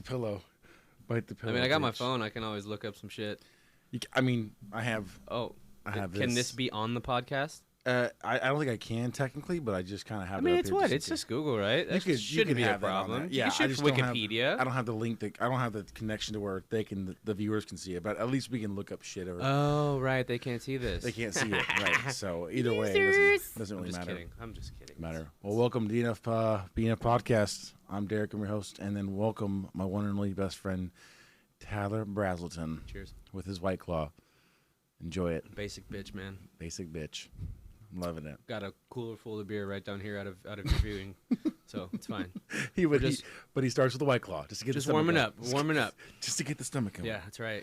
the pillow. Bite the pillow. I mean, I got my phone. I can always look up some shit. I have. Oh, I have. Can this be on the podcast? I don't think I can technically, but I just kind of have. I mean, it up it's here what? It's just Google, right? That shouldn't be a problem. Yeah, you should Wikipedia. I don't have the link. I don't have the connection to where the viewers can see it. But at least we can look up shit. Oh, right. They can't see this. They can't see it. Right. So either way, it doesn't really matter. I'm just kidding. Matter. Well, welcome to BNF Podcast. I'm Derek. I'm your host, and then welcome my one and only best friend, Tyler Brazelton. Cheers. With his White Claw. Enjoy it. Basic bitch, man. Basic bitch. I'm loving it. Got a cooler full of beer right down here out of your viewing, so it's fine. But he starts with the White Claw just to get just the warming up. Warming up, just to get the stomach going. Yeah, that's right.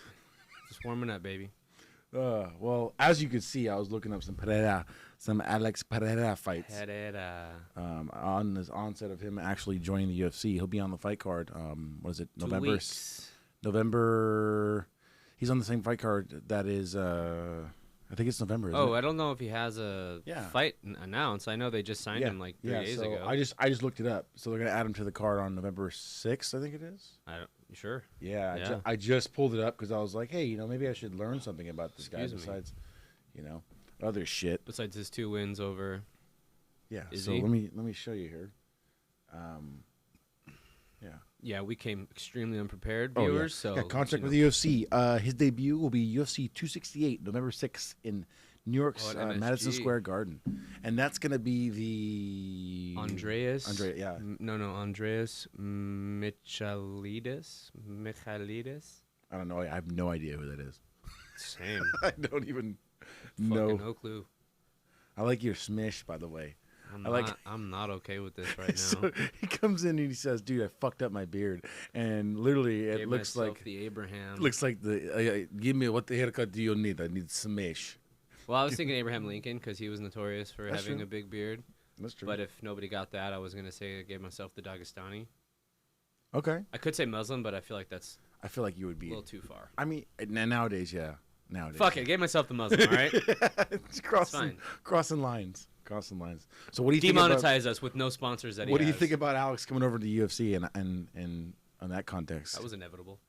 Just warming up, baby. Well, as you can see, I was looking up some Alex Pereira fights. On this onset of him actually joining the UFC, he'll be on the fight card. What is it? 2 weeks. November. He's on the same fight card that is. I think it's November. Isn't it? I don't know if he has a fight announced. I know they just signed him like 3 days ago. I just looked it up. So they're gonna add him to the card on November 6th, I think it is. Sure. Yeah. I just pulled it up because I was like, hey, maybe I should learn something about this guy besides, other shit. Besides his 2 wins over. Yeah. So let me show you here. Yeah, we came extremely unprepared, viewers. So contract with the UFC. His debut will be UFC 268, November 6th in New York's Madison Square Garden, and that's gonna be the Andreas Michalidis. I don't know. I have no idea who that is. Same. I don't even know. No clue. I like your smish, by the way. I'm not okay with this right now. So he comes in and he says, "Dude, I fucked up my beard," and literally it looks like the Abraham. Looks like the give me what the haircut do you need? I need smash. Well, I was thinking Abraham Lincoln because he was notorious for having a big beard. That's true. But if nobody got that, I was gonna say I gave myself the Dagestani. Okay. I could say Muslim, but I feel like that's. I feel like you would be a little too far. I mean, nowadays, yeah. Fuck it, I gave myself the Muslim. All right. It's crossing lines. So what do you demonetize us with no sponsors? What do you think about Alex coming over to the UFC and on that context? That was inevitable.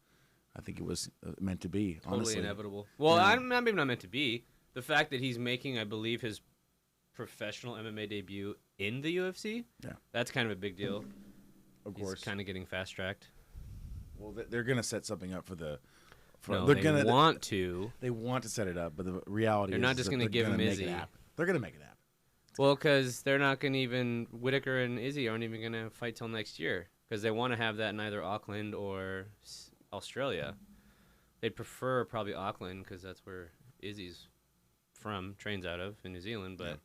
I think it was meant to be. Totally honestly. Inevitable. Well, I'm maybe not meant to be. The fact that he's making, I believe, his professional MMA debut in the UFC. Yeah, that's kind of a big deal. Of course, he's kind of getting fast tracked. Well, they're gonna set something up for the. They want to. They want to set it up, but the reality is they're not just going to give him Izzy. They're going to make it happen. Well, because they're not going to even Whitaker and Izzy aren't even going to fight till next year because they want to have that in either Auckland or Australia. They'd prefer probably Auckland because that's where Izzy's trains out of in New Zealand, but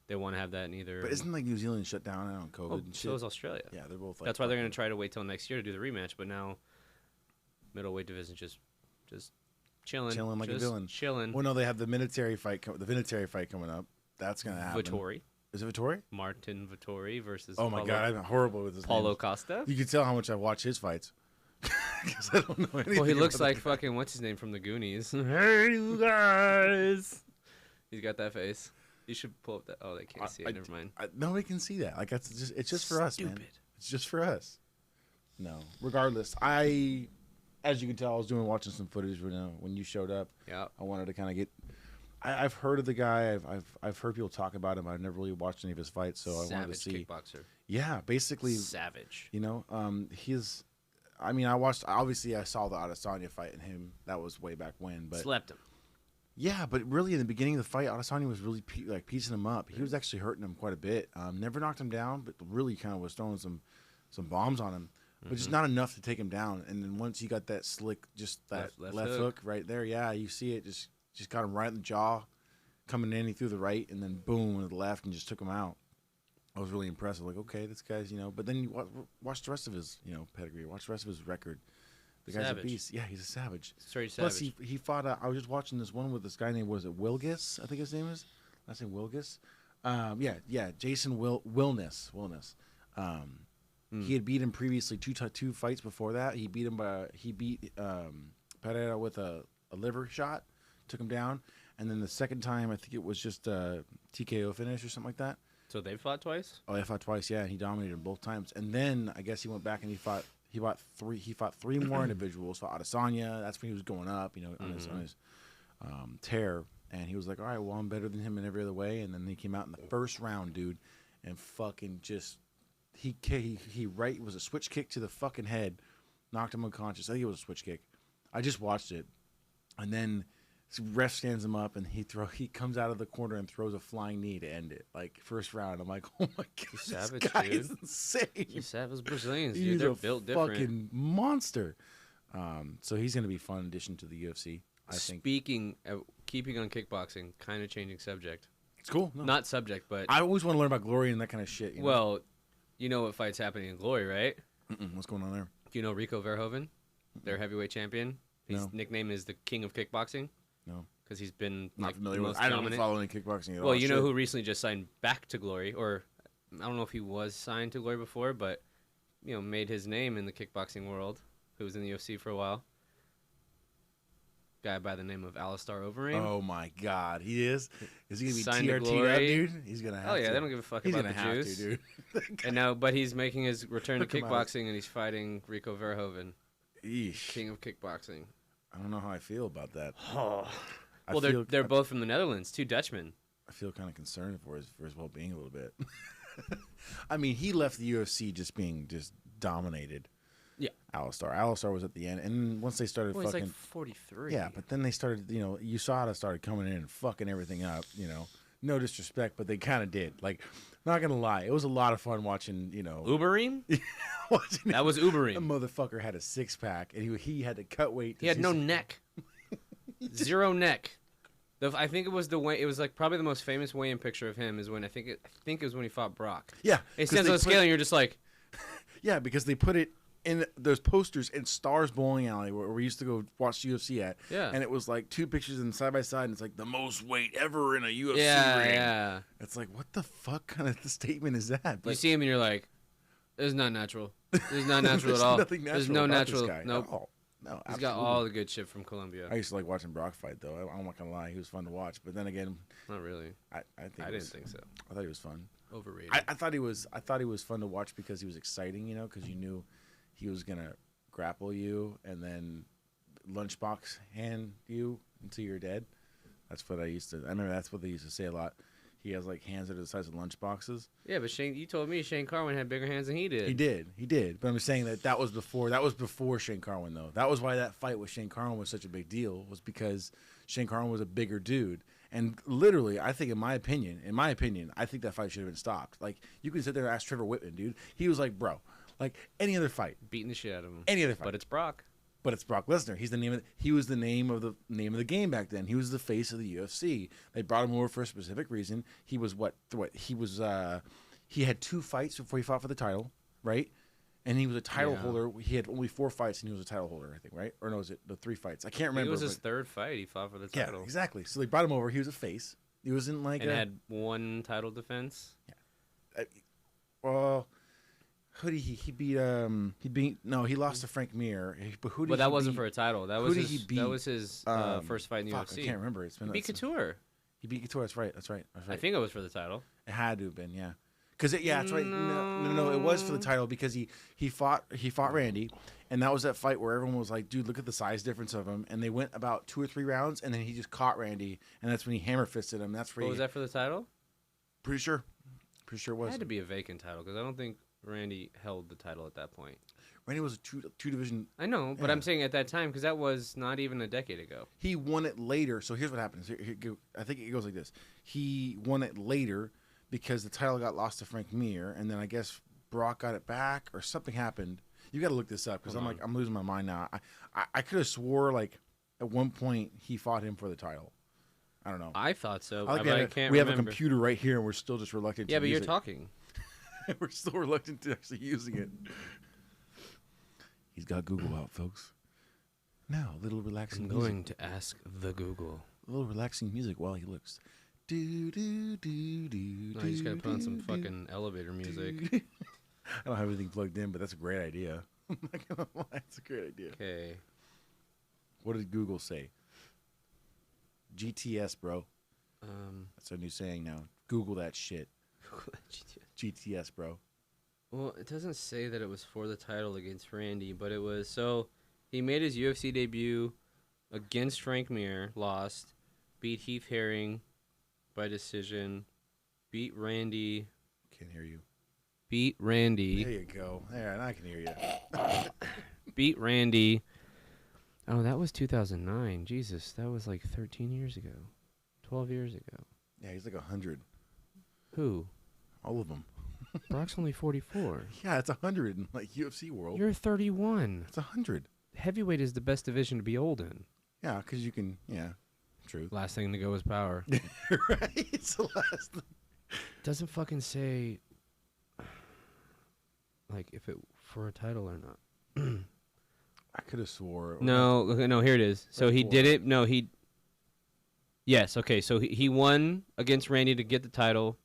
they want to have that in either. But isn't like New Zealand shut down on COVID and shit? So is Australia. Yeah, they're both. That's why they're going to try to wait till next year to do the rematch. But now, middleweight division just chilling like a villain. Chilling. Well, no, they have the Vinatieri fight coming up. That's gonna happen. Vittori. Is it Vittori? Martin Vittori versus. Oh my God, I'm horrible with this. Paulo Costa. You can tell how much I watch his fights. Because I don't know anything. Well, he looks like fucking what's his name from the Goonies. Hey, you guys. He's got that face. You should pull up that. Oh, they can't see it. Never mind. Nobody can see that. Like it's just for us, man. It's just for us. No, regardless, as you can tell, I was watching some footage when you showed up. Yeah. I wanted to kind of get. I've heard of the guy. I've heard people talk about him. I've never really watched any of his fights, so I wanted to see. Kickboxer. Yeah, basically. Savage. He's. I mean, I watched. Obviously, I saw the Adesanya fight and him. That was way back when, but slept him. Yeah, but really in the beginning of the fight, Adesanya was really piecing him up. He was actually hurting him quite a bit. Never knocked him down, but really kind of was throwing some bombs on him. But just not enough to take him down. And then once he got that slick, just that left hook right there, yeah, you see it, just got him right in the jaw, coming in, he threw the right, and then boom, with the left, and just took him out. I was really impressed. Like, okay, this guy's, but then you watch the rest of his, pedigree, watch the rest of his record. The guy's a beast. Yeah, he's a savage. Straight savage. Plus, he fought, I was just watching this one with this guy named, was it Wilgis? I think his name is. Last name Wilgis. Jason Wilness. He had beat him previously two fights before that. He beat Pereira with a liver shot, took him down, and then the second time I think it was just a TKO finish or something like that. So they fought twice? Oh, they fought twice, yeah. And he dominated him both times, and then I guess he went back and he He fought three. He fought three more individuals. Fought Adesanya. That's when he was going up. On his tear. And he was like, all right, well, I'm better than him in every other way. And then he came out in the first round, dude, and fucking just he was a switch kick to the fucking head, knocked him unconscious. I think it was a switch kick. I just watched it, and then ref stands him up, and he comes out of the corner and throws a flying knee to end it. Like first round, I'm like, oh my god, this guy is insane. He's savage Brazilians, dude. He's They're a built different. fucking monster. So he's gonna be a fun addition to the UFC. I think. Speaking of keeping on kickboxing, kind of changing subject. It's cool. No. Not subject, but I always want to learn about Glory and that kind of shit. You know? Well, you know what fight's happening in Glory, right? What's going on there? Do you know Rico Verhoeven, their heavyweight champion? His nickname is the King of Kickboxing. No, because he's been not familiar the with. most I don't dominant. follow any kickboxing at all. Well, you know who recently just signed back to Glory, or I don't know if he was signed to Glory before, but made his name in the kickboxing world. Who was in the UFC for a while. Guy by the name of Alistair Overeem. Oh my God, he is. Is he gonna be Signed to TRT Glory. up, dude? He's gonna have. Oh yeah, to. they don't give a fuck He's about gonna the have Jews. to, dude. And now, but he's making his return to Look him out. kickboxing, and he's fighting Rico Verhoeven, Yeesh. King of Kickboxing. I don't know how I feel about that. Oh. I Well, feel, they're both from the Netherlands, two Dutchmen. I feel kind of concerned for his well being a little bit. I mean, he left the UFC just being dominated. Yeah. Alistair was at the end, and once they started Well, fucking. he's like 43. Yeah, but then they started, USADA started coming in and fucking everything up, No disrespect, but they kind of did. Like, not going to lie, it was a lot of fun watching, Uberim? watching That was The Uberim. motherfucker had a six-pack, and he had to cut weight. He had no neck. Zero neck. I think it was it was like probably the most famous weigh-in picture of him is when I think it was when he fought Brock. Yeah. He stands on the scale and you're just like, Yeah, because they put it in those posters in Stars Bowling Alley where we used to go watch UFC at. Yeah. And it was like two pictures in side by side, and it's like the most weight ever in a UFC ring. yeah. It's like, what the fuck kind of statement is that? But You see him and you're like, this is not natural. This is not natural there's at all. nothing natural There's no about this natural. guy at Nope. all. No, He's got absolutely. all the good shit from Colombia. I used to like watching Brock fight though. I'm not gonna lie, he was fun to watch. But then again, Not really. I Didn't think so. I thought he was fun. Overrated. I thought he was fun to watch because he was exciting, because you knew he was gonna grapple you and then lunchbox hand you until you're dead. That's what I remember that's what they used to say a lot. He has like hands that are the size of lunchboxes. Yeah, but you told me Shane Carwin had bigger hands than he did. He did. But I'm saying that was before Shane Carwin though. That was why that fight with Shane Carwin was such a big deal, was because Shane Carwin was a bigger dude. And literally, I think in my opinion, I think that fight should have been stopped. Like, you could sit there and ask Trevor Whitman, dude. He was like, bro, like any other fight. Beating the shit out of him. Any other fight. But it's Brock. But it's Brock Lesnar. He was the name of the game back then. He was the face of the UFC. They brought him over for a specific reason. He was he had 2 fights before he fought for the title, right? And he was a title holder. He had only 4 fights and he was a title holder, I think, right? Or no, was it the 3 fights? I can't remember. It was his third fight. He fought for the title. Yeah, exactly. So they brought him over. He was a face. He wasn't like and had 1 title defense. Yeah. Well, who did he beat? He lost to Frank Mir. But that wasn't for a title. That was did he his. beat? That was his first fight in the UFC. I can't remember. It's been He beat Couture. He beat Couture. That's right. I think it was for the title. It had to have been, yeah. That's right. No, it was for the title because he fought Randy, and that was that fight where everyone was like, "Dude, look at the size difference of him." And they went about 2 or 3 rounds, and then he just caught Randy, and that's when he hammer fisted him. That's where Was that for the title? Pretty sure it was. It had to be a vacant title because I don't think Randy held the title at that point. Randy was a two division. I know, but Yeah. I'm saying at that time because that was not even a decade ago. He won it later. So here's what happens. I think it goes like this. He won it later because the title got lost to Frank Mir, and then I guess Brock got it back or something happened. You got to look this up because I'm losing my mind now. I could have swore like at one point he fought him for the title. I don't know. I thought so, I but I can't we remember. have a computer right here, and we're still just reluctant. Yeah, to but use you're it. talking. We're still reluctant to actually using it. He's got Google out, folks. Now, a little relaxing I'm music. going to ask the Google. A little relaxing music while he looks. Do do do do. No, you just gotta put on some fucking elevator music. I don't have anything plugged in, but that's a great idea. I'm not gonna lie, it's a great idea. Okay. What did Google say? GTS, bro. That's a new saying now. Google that shit. GTS, bro. Well, it doesn't say that it was for the title against Randy, but it was. So he made his UFC debut against Frank Mir, lost, beat Heath Herring by decision, beat Randy. Can't hear you. Beat Randy. There you go. There, now I can hear you. Beat Randy. Oh, that was 2009. Jesus, that was like 13 years ago. 12 years ago. Yeah, he's like 100. Who? All of them. Brock's only 44. Yeah, it's 100 in like UFC world. You're 31. It's 100. Heavyweight is the best division to be old in. Yeah, because you can. Yeah, true. Last thing to go is power. Right. It's the last thing. Doesn't fucking say like if it for a title or not. I could have swore. No, here it is. So he for- did it. No, he. Yes, okay. So he won against Randy to get the title.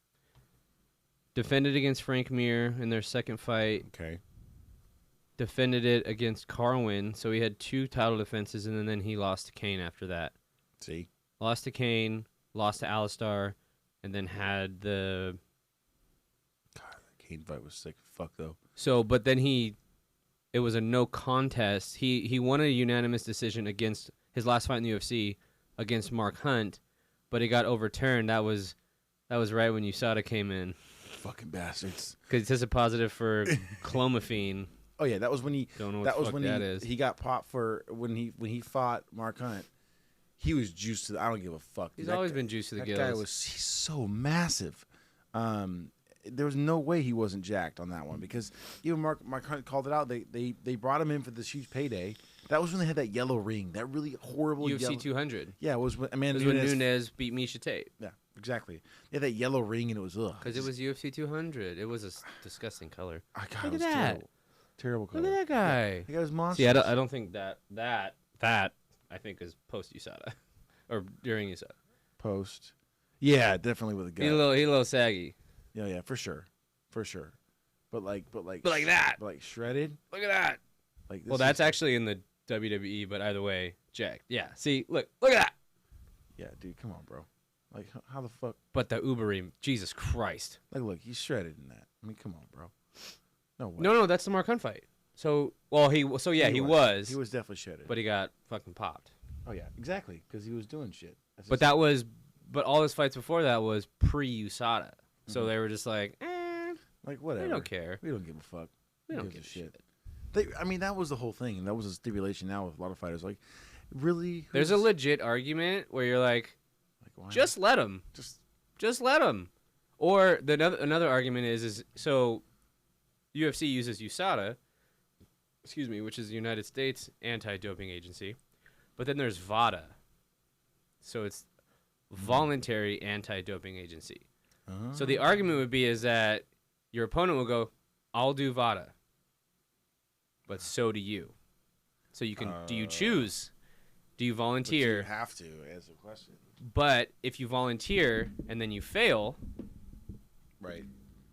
Defended against Frank Mir in their second fight. Okay. Defended it against Carwin. So he had 2 title defenses, and then he lost to Kane after that. See? Lost to Kane, lost to Alistar, and then had the... God, that Kane fight was sick. Fuck, though. So, but then it was a no contest. He won a unanimous decision against his last fight in the UFC against Mark Hunt, but it got overturned. That was right when USADA came in. Fucking bastards. Because it tested positive for clomiphene. Oh yeah, that was when he. Don't know what that the was fuck when that is. he got popped for when he fought Mark Hunt. He was juiced to. I don't give a fuck. He's That always guy- been juiced to the That gills. guy he's so massive. There was no way he wasn't jacked on that one because even Mark Hunt called it out. They brought him in for this huge payday. That was when they had that yellow ring, that really horrible UFC yellow. 200. Yeah, it was when Amanda It was when Nunes. Nunes beat Misha Tate. Yeah, exactly. They had that yellow ring and it was ugh. Because it was UFC 200. It was a disgusting color. God, Look it at was that. terrible. Terrible color. Look at that guy. That guy was monster. See, I don't think that I think is post USADA or during USADA. Post. Yeah, definitely with a gut. He's a little saggy. Yeah, for sure. But like that. But like shredded. Look at that. Like this Well, that's is- actually in the WWE, but either way, jacked. Yeah. See, look at that. Yeah, dude, come on, bro. Like how the fuck? But the Uberim, Jesus Christ. Like, look, he's shredded in that. I mean, come on, bro. No way. No, that's the Mark Hunt fight. So, he was. He was definitely shredded. But he got fucking popped. oh yeah, exactly, because he was doing shit. That's But just- but all his fights before that was pre-USADA. So they were just like, like whatever. we don't care. We don't give a fuck. We Who don't gives give a a shit. I mean, that was the whole thing, and that was a stipulation. Now with a lot of fighters, like, really, There's a who's- legit argument where you're like, like, why just let him. Just let him. Or another argument is so UFC uses USADA, which is the United States Anti-Doping Agency, but then there's VADA. So it's Voluntary Anti-Doping Agency. So the argument would be is that your opponent will go, I'll do VADA, but so do you. So you can do you choose? Do you But volunteer? you have to answer the question, But if you volunteer and then you fail, right?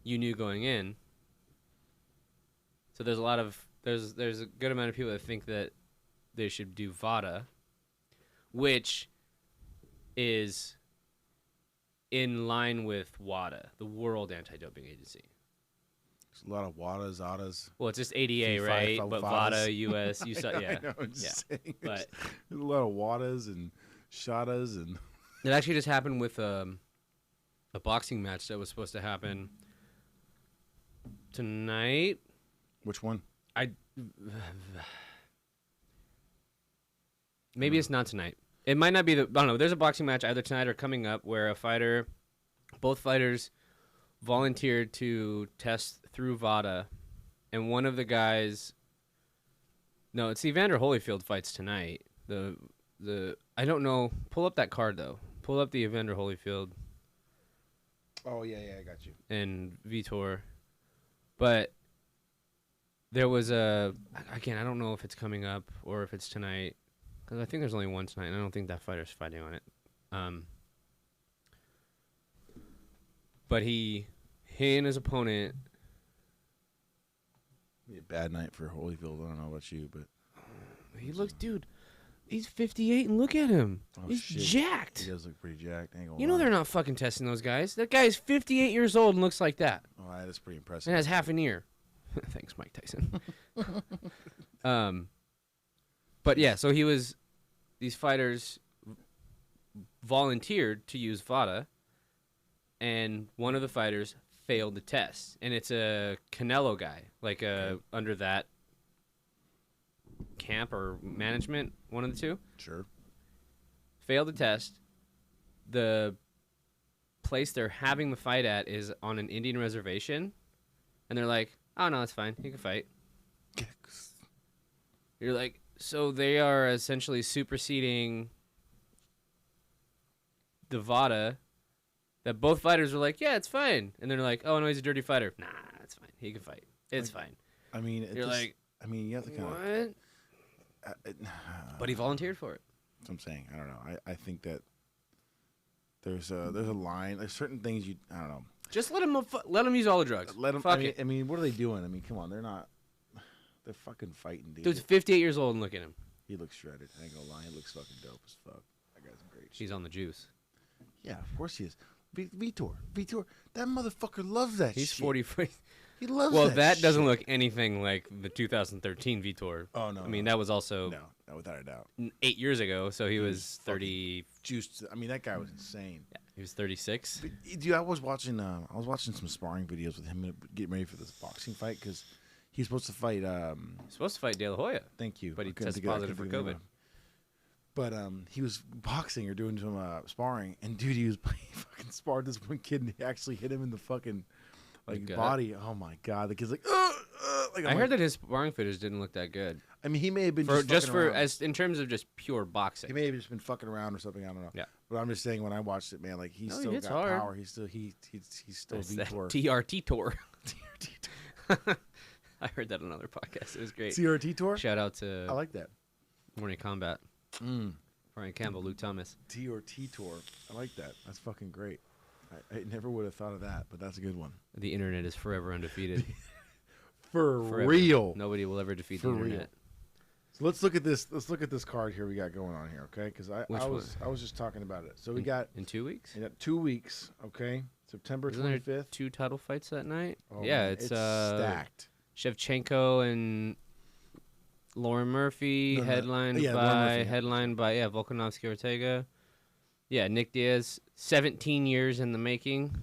you knew going in. So there's a good amount of people that think that they should do VADA, which is in line with WADA, the World Anti-Doping Agency. There's a lot of WADAs, ADAs. Well, it's just ADA, FIFA, right? FIFAs. But VADA, US, USADA, yeah. I know, I'm just saying. But There's a lot of WADAs and SHADAs and it actually just happened with a boxing match that was supposed to happen tonight. which one? Maybe it's not tonight. It might not be I don't know. There's a boxing match either tonight or coming up where both fighters volunteered to test through VADA, and one of the guys. No, it's the Evander Holyfield fights tonight. I don't know. Pull up that card though. Pull up the Evander Holyfield Oh yeah, I got you. and Vitor, but there was again. I don't know if it's coming up or if it's tonight. Because I think there's only one tonight, and I don't think that fighter's fighting on it. But he and his opponent... Be a bad night for Holyfield. I don't know about you, but He looks... Dude, he's 58, and look at him. Oh, He's shit. jacked. he does look pretty jacked. Ain't gonna You know lie. they're not fucking testing those guys. That guy is 58 years old and looks like that. Oh, that is pretty impressive. And has half an ear. Thanks, Mike Tyson. But yeah, so these fighters volunteered to use VADA, and one of the fighters failed the test, and it's a Canelo guy, like under that camp or management, one of the two. Sure. Failed the test. The place they're having the fight at is on an Indian reservation, and they're like, "Oh no, it's fine. You can fight." You're like, so they are essentially superseding the VADA. That both fighters are like, "Yeah, it's fine," and they're like, "Oh no, he's a dirty fighter." Nah, it's fine. He can fight. It's fine. I mean, You're like, I mean, you have to kind what? of. But he volunteered for it. That's what I'm saying. I don't know. I think that there's a line. There's certain things I don't know. Just let him use all the drugs. Let them. Fuck it. I mean, what are they doing? I mean, come on. They're not. They're fucking fighting, dude. Dude's 58 years old and look at him. He looks shredded. I ain't gonna lie. He looks fucking dope as fuck. That guy's great. He's on the juice. Yeah, of course he is. Vitor, that motherfucker loves that He's shit. 40. He loves well, that that doesn't shit. look anything like the 2013 Vitor. Oh, no. I mean, that was also No, without a doubt. 8 years ago, so he was 30. Juiced. I mean, that guy was insane. Yeah, he was 36. But, dude, I was watching some sparring videos with him getting ready for this boxing fight because he's supposed to fight. He's supposed to fight De La Hoya. Thank you. But he I couldn't tested think of- I positive for couldn't think of COVID. it. But he was boxing or doing some sparring, and dude, he fucking sparred this one kid, and he actually hit him in the fucking body. Oh my god, the kid's like, I heard that his sparring footage didn't look that good. I mean, he may have been in terms of just pure boxing. He may have just been fucking around or something. I don't know. Yeah. But I'm just saying, when I watched it, man, like he's No, he still hits got hard. power. He's still That's that Vitor. TRT tour. I heard that on another podcast. It was great. TRT tour. Shout out to I like that. Morning Combat. Brian Campbell, Luke Thomas. TRT tour. I like that. That's fucking great. I never would have thought of that, but that's a good one. The internet is forever undefeated. For Forever. real. Nobody will ever defeat For the real. internet. So let's look at this. Let's look at this card here we got going on here, okay? Because I Which was just talking about it. So we got In 2 weeks? 2 weeks, okay? September Isn't there 25th. 2 title fights that night? Oh, yeah, man, it's stacked. Shevchenko and Lauren Murphy, No, no. headlined Yeah, Lauren Murphy, yeah. headlined by Volkanovski Ortega. Yeah, Nick Diaz, 17 years in the making.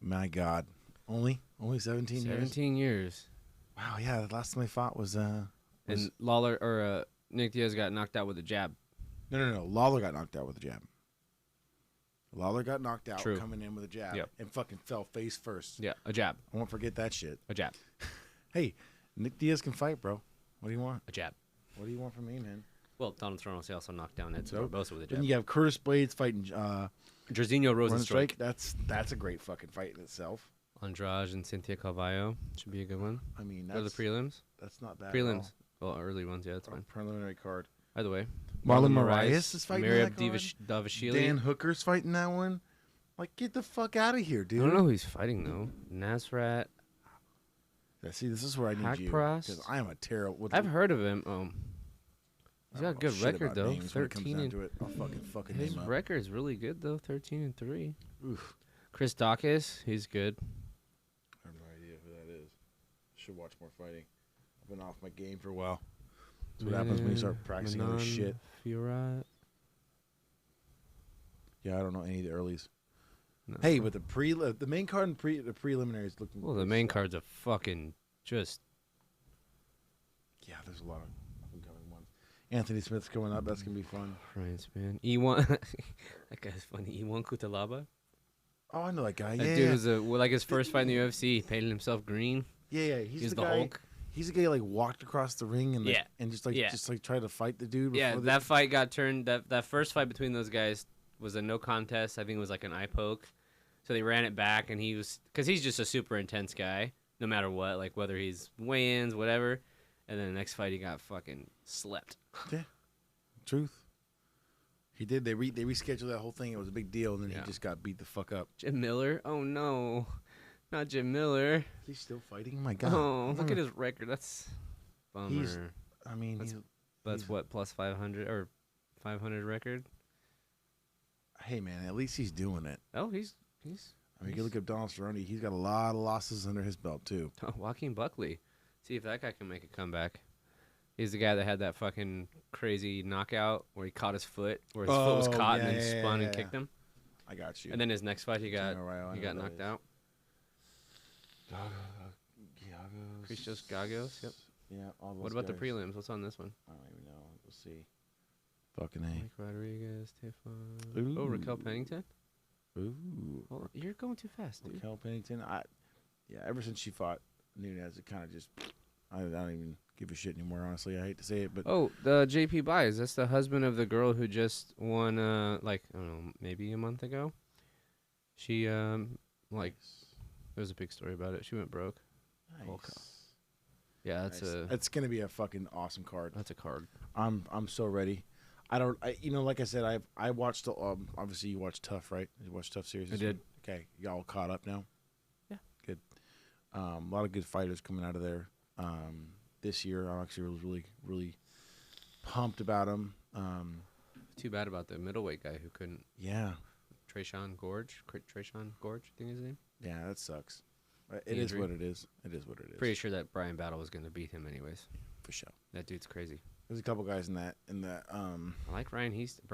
My God, only 17 years. 17 years. Wow, yeah. The last time I fought was And Lawler or Nick Diaz got knocked out with a jab. no. Lawler got knocked out with a jab. Lawler got knocked out True. coming in with a jab Yep. and fucking fell face first. Yeah, a jab. I won't forget that shit. A jab. Hey, Nick Diaz can fight, bro. What do you want? A jab. What do you want from me, man? Well, Donald Cerrone also knocked down Ed So, Barbosa with a Then jab. you have Curtis Blades fighting Jorginho Rosenstrike. That's a great fucking fight in itself. Andrade and Cynthia Calvillo. Should be a good one. I mean, Or the prelims? that's not bad. Prelims. Well, early ones, yeah, that's fine. Preliminary card. Either way. Marlon Moraes is fighting in Merab that card? Davashvili. Dan Hooker's fighting that one. Like, get the fuck out of here, I dude. don't know who he's fighting, though. Nasrat. Yeah, see, this is where I need you. Hackprost? Because I am a terrible. I've heard of him. He's I got a don't good know shit record, about though. names when it comes 13 down and to it. I'll fucking his name up. record's really good, though. 13-3. Oof. Chris Dawkins, he's good. I have no idea who that is. Should watch more fighting. I've been off my game for a while. That's what happens when you start practicing other shit. Fiorot. Yeah, I don't know any of the earlies. No. Hey, but the main card and the preliminaries looking. Well, the pretty main solid. card's a fucking just. Yeah, there's a lot of upcoming ones. Anthony Smith's coming up. That's gonna be fun. Christ, man. E1. That guy's funny. E1 Kutalaba. Oh, I know that guy. That Yeah, dude was like his first fight in the UFC. He painted himself green. yeah. He He's was the the guy. Hulk. He's the guy who, like, walked across the ring and Yeah. and just Yeah. tried to fight the dude. Yeah, before that fight got turned. That first fight between those guys was a no contest. I think it was like an eye poke. So they ran it back, and because he's just a super intense guy, no matter what, like whether he's weigh-ins, whatever. And then the next fight, he got fucking slept. Yeah, truth. He did. They rescheduled that whole thing. It was a big deal, and then Yeah. he just got beat the fuck up. Jim Miller? Oh no, not Jim Miller. He's still fighting. My God. Oh, look at his record. That's bummer. I mean, That's he's- what plus 500 or 500 record. hey man, at least he's doing it. Oh, he's I mean, you look at Donald Cerrone. He's got a lot of losses under his belt too. Joaquin Buckley. See if that guy can make a comeback. He's the guy that had that fucking crazy knockout where he caught his foot, where his foot was caught and then spun and kicked him. I got you. And then his next fight, he got knocked out. Christos Gagos. Yep. Yeah. All those What about guys. the prelims? What's on this one? I don't even know. We'll see. Fucking A. Mike Rodriguez, Tiffon. Oh, Raquel Pennington. Ooh. Well, you're going too fast, dude. Raquel Pennington. Ever since she fought Nunez, it kind of just. I don't even give a shit anymore. Honestly, I hate to say it, but. Oh, the JP Buys. That's the husband of the girl who just won. I don't know, maybe a month ago. She there was a big story about it. She went broke. Nice. Yeah, It's gonna be a fucking awesome card. That's a card. I'm so ready. Like I said, I watched. Obviously, you watched Tough, right? You watched Tough series. I did. Okay, y'all caught up now. Yeah. Good. A lot of good fighters coming out of there. This year, I actually was really, really pumped about them. Too bad about the middleweight guy who couldn't. Yeah. Trayshawn Gorge, I think his name. Yeah, that sucks. It is what it is. It is what it is. Pretty sure that Brian Battle was going to beat him anyways. For sure. That dude's crazy. There's a couple guys in that. I like Ryan Heaston,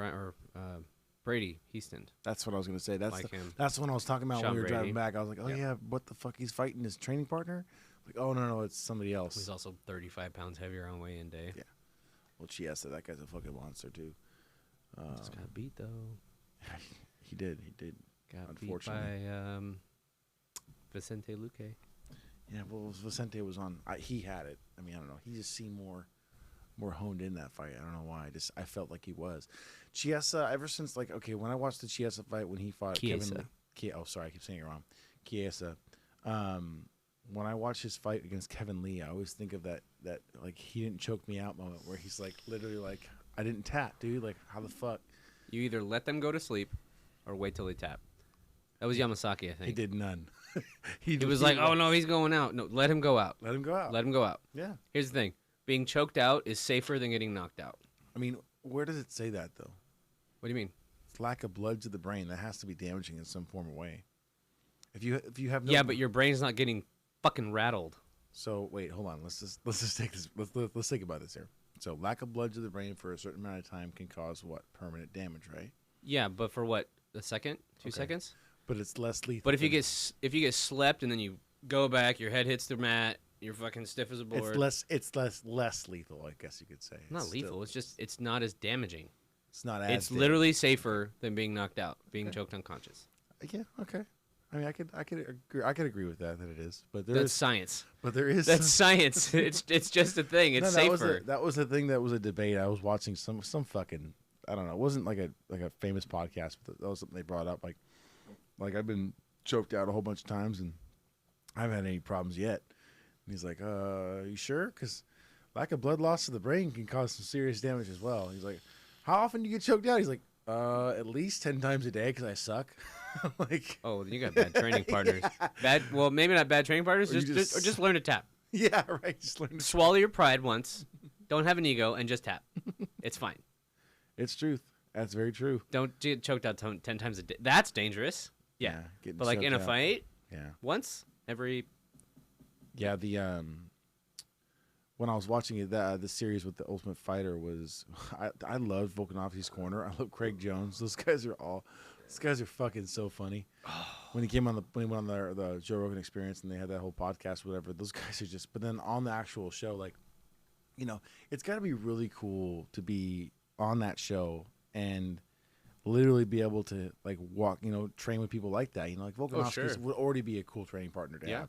Brady Heaston. That's what I was gonna say. That's like him. That's what I was talking about Sean when we were driving Brady. back. I was like, oh yeah, what the fuck? He's fighting his training partner. Like, oh no, it's somebody else. He's also 35 pounds heavier on weigh-in day. Yeah. Well, Chiesa, that guy's a fucking monster too. Just got beat though. He did. Got beat by Vicente Luque. Yeah, well, Vicente was on. He had it. I mean, I don't know. He just seemed more honed in that fight. I don't know why. I felt like he was. Chiesa, ever since when I watched the Chiesa fight when he fought Chiesa. Kevin. Oh, sorry, I keep saying it wrong. Chiesa. When I watch his fight against Kevin Lee, I always think of that like he didn't choke me out moment where he's like literally like I didn't tap, dude. Like how the fuck? You either let them go to sleep or wait till they tap. That was Yamasaki, I think. He did none. He was like, oh, no, he's going out. No, let him go out. Let him go out. Let him go out. Yeah. Here's the thing. Being choked out is safer than getting knocked out. I mean, where does it say that, though? What do you mean? It's lack of blood to the brain. That has to be damaging in some form or way. If you have no... Yeah, but your brain's not getting fucking rattled. So, wait, hold on. Let's just take this. Let's think about this here. So, lack of blood to the brain for a certain amount of time can cause what? Permanent damage, right? Yeah, but for what? A second? 2 seconds? But it's less lethal. But if you get slept and then you go back, your head hits the mat, you're fucking stiff as a board. It's less lethal, I guess you could say. Not lethal. It's not as damaging. It's not as It's literally safer than being knocked out, being choked unconscious. Yeah, okay. I mean, I could agree with that it is. But That's science. But there is That's science. It's just a thing. It's safer. That was a thing that was a debate. I was watching some fucking, I don't know. It wasn't like a famous podcast, but that was something they brought up. Like I've been choked out a whole bunch of times and I haven't had any problems yet. And he's like, you sure? Because lack of blood loss to the brain can cause some serious damage as well. He's like, how often do you get choked out? He's like, at least 10 times a day because I suck. I'm like, oh, you got bad training partners. Yeah. Well, maybe not bad training partners. Just learn to tap. Yeah, right. Just learn to swallow your pride once. Don't have an ego and just tap. It's fine. It's truth. That's very true. Don't get choked out 10 times a day. That's dangerous. Yeah. But like in a fight, once every. Yeah, when I was watching it, the series with the Ultimate Fighter was, I loved Volkanovski's corner. I love Craig Jones. These guys are fucking so funny. When he went on the Joe Rogan Experience and they had that whole podcast, whatever. Those guys are just. But then on the actual show, like, it's got to be really cool to be on that show and literally be able to like walk, train with people like that. Like Volkanovski would already be a cool training partner to have.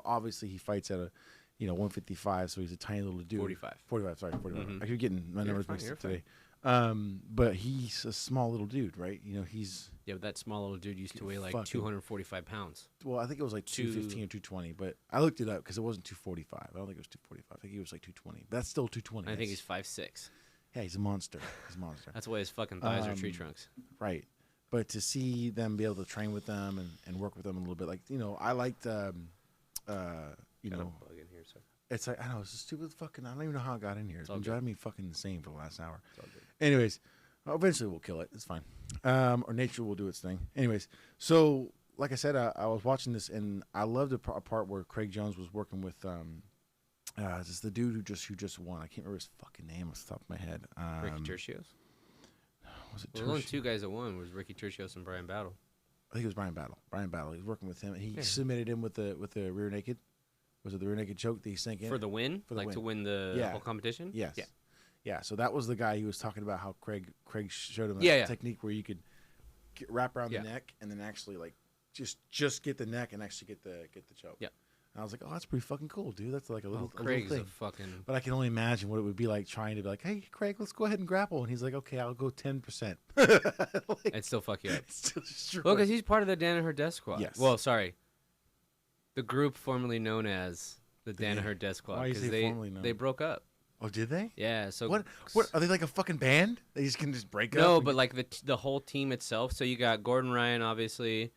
Obviously he fights at a 155, so he's a tiny little dude. 45. Sorry, 45. Mm-hmm. I keep getting my numbers mixed up today. But he's a small little dude, right? He's... Yeah, but that small little dude used to weigh like 245 pounds. Well, I think it was like 215 or 220, but I looked it up because it wasn't 245. I don't think it was 245. I think he was like 220. But that's still 220. I think he's 5'6". Yeah, he's a monster. That's why his fucking thighs are tree trunks. Right. But to see them be able to train with them and work with them a little bit, like, I liked, Got a bug in here, sorry. It's like, I know, it's a stupid fucking, I don't even know how it got in here. It's been driving me fucking insane for the last hour. It's all good. Anyways, eventually we'll kill it. It's fine. Or nature will do its thing. Anyways, so, like I said, I was watching this, and I loved the part where Craig Jones was working with Just the dude who just won. I can't remember his fucking name off the top of my head. Ricky Tercios. Was it Well, the only two guys that won was Ricky Tercios and Brian Battle. I think it was Brian Battle. Brian Battle. He was working with him, and he submitted him with the rear naked. Was it the rear naked choke that he sank in For the win? For the win. To win the whole competition? Yes. Yeah. Yeah. So that was the guy he was talking about. How Craig showed him that technique where you could wrap around the neck and then actually like just get the neck and actually get the choke. Yeah. And I was like, oh, that's pretty fucking cool, dude. That's like a little Craig's thing. a fucking. But I can only imagine what it would be like trying to be like, hey, Craig, let's go ahead and grapple. And he's like, okay, I'll go 10%. And still fuck you up. Still well, because he's part of the Danaher Death Squad. Yes. Well, sorry. The group formerly known as the Danaher Death Squad. Why do you say formerly known? They broke up. Oh, did they? Yeah. So what are they, like a fucking band? They just can just break up? No, but like the whole team itself. So you got Gordon Ryan, obviously.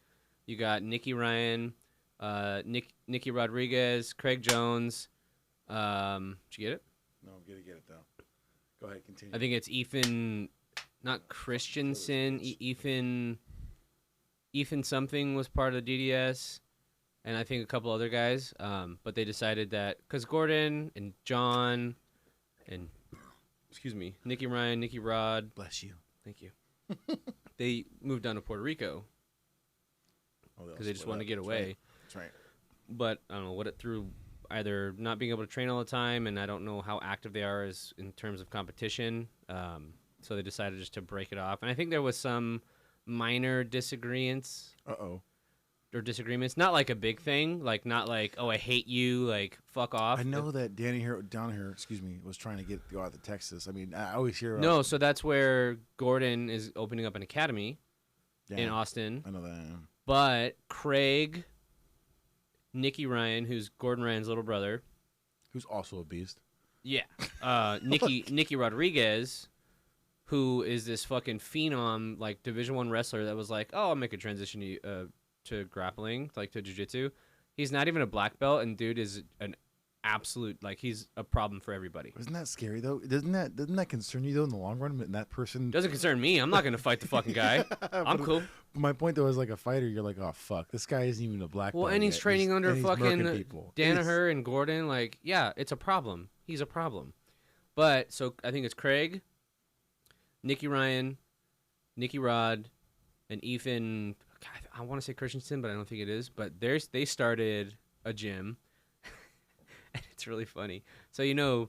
You got Nikki Ryan, Nicky Rodriguez, Craig Jones. Did you get it? No, I'm gonna get it though. Go ahead, continue. I think it's Ethan, not Christensen. Ethan something was part of the DDS, and I think a couple other guys. But they decided that because Gordon and John, and Nicky Ryan, Nicky Rod. Bless you. Thank you. They moved down to Puerto Rico because they just wanted to get away. That's right. But I don't know what it through either not being able to train all the time, and I don't know how active they are as in terms of competition. So they decided just to break it off, and I think there was some minor disagreements. Or disagreements, not like a big thing, like not like, oh, I hate you, like fuck off. I know that down here, was trying to go out to Texas. I mean, I always hear. No, so that's where Gordon is opening up an academy in Austin. I know that. But Craig, Nicky Ryan, who's Gordon Ryan's little brother, who's also a beast. Yeah, Nicky Rodriguez, who is this fucking phenom, like Division I wrestler that was like, oh, I'll make a transition to grappling, like to jiu-jitsu. He's not even a black belt, and dude is an absolute, like, he's a problem for everybody. Isn't that scary though? Doesn't that concern you though in the long run? And that person doesn't concern me. I'm not gonna fight the fucking guy. I'm cool. My point though is, like a fighter, you're like, oh fuck, this guy isn't even a black belt. Well, and he's training under fucking people. Danaher and Gordon. Like, yeah, it's a problem. He's a problem. But so I think it's Craig, Nicky Ryan, Nicky Rod, and Ethan. God, I want to say Christensen, but I don't think it is. But they started a gym, and it's really funny. So you know,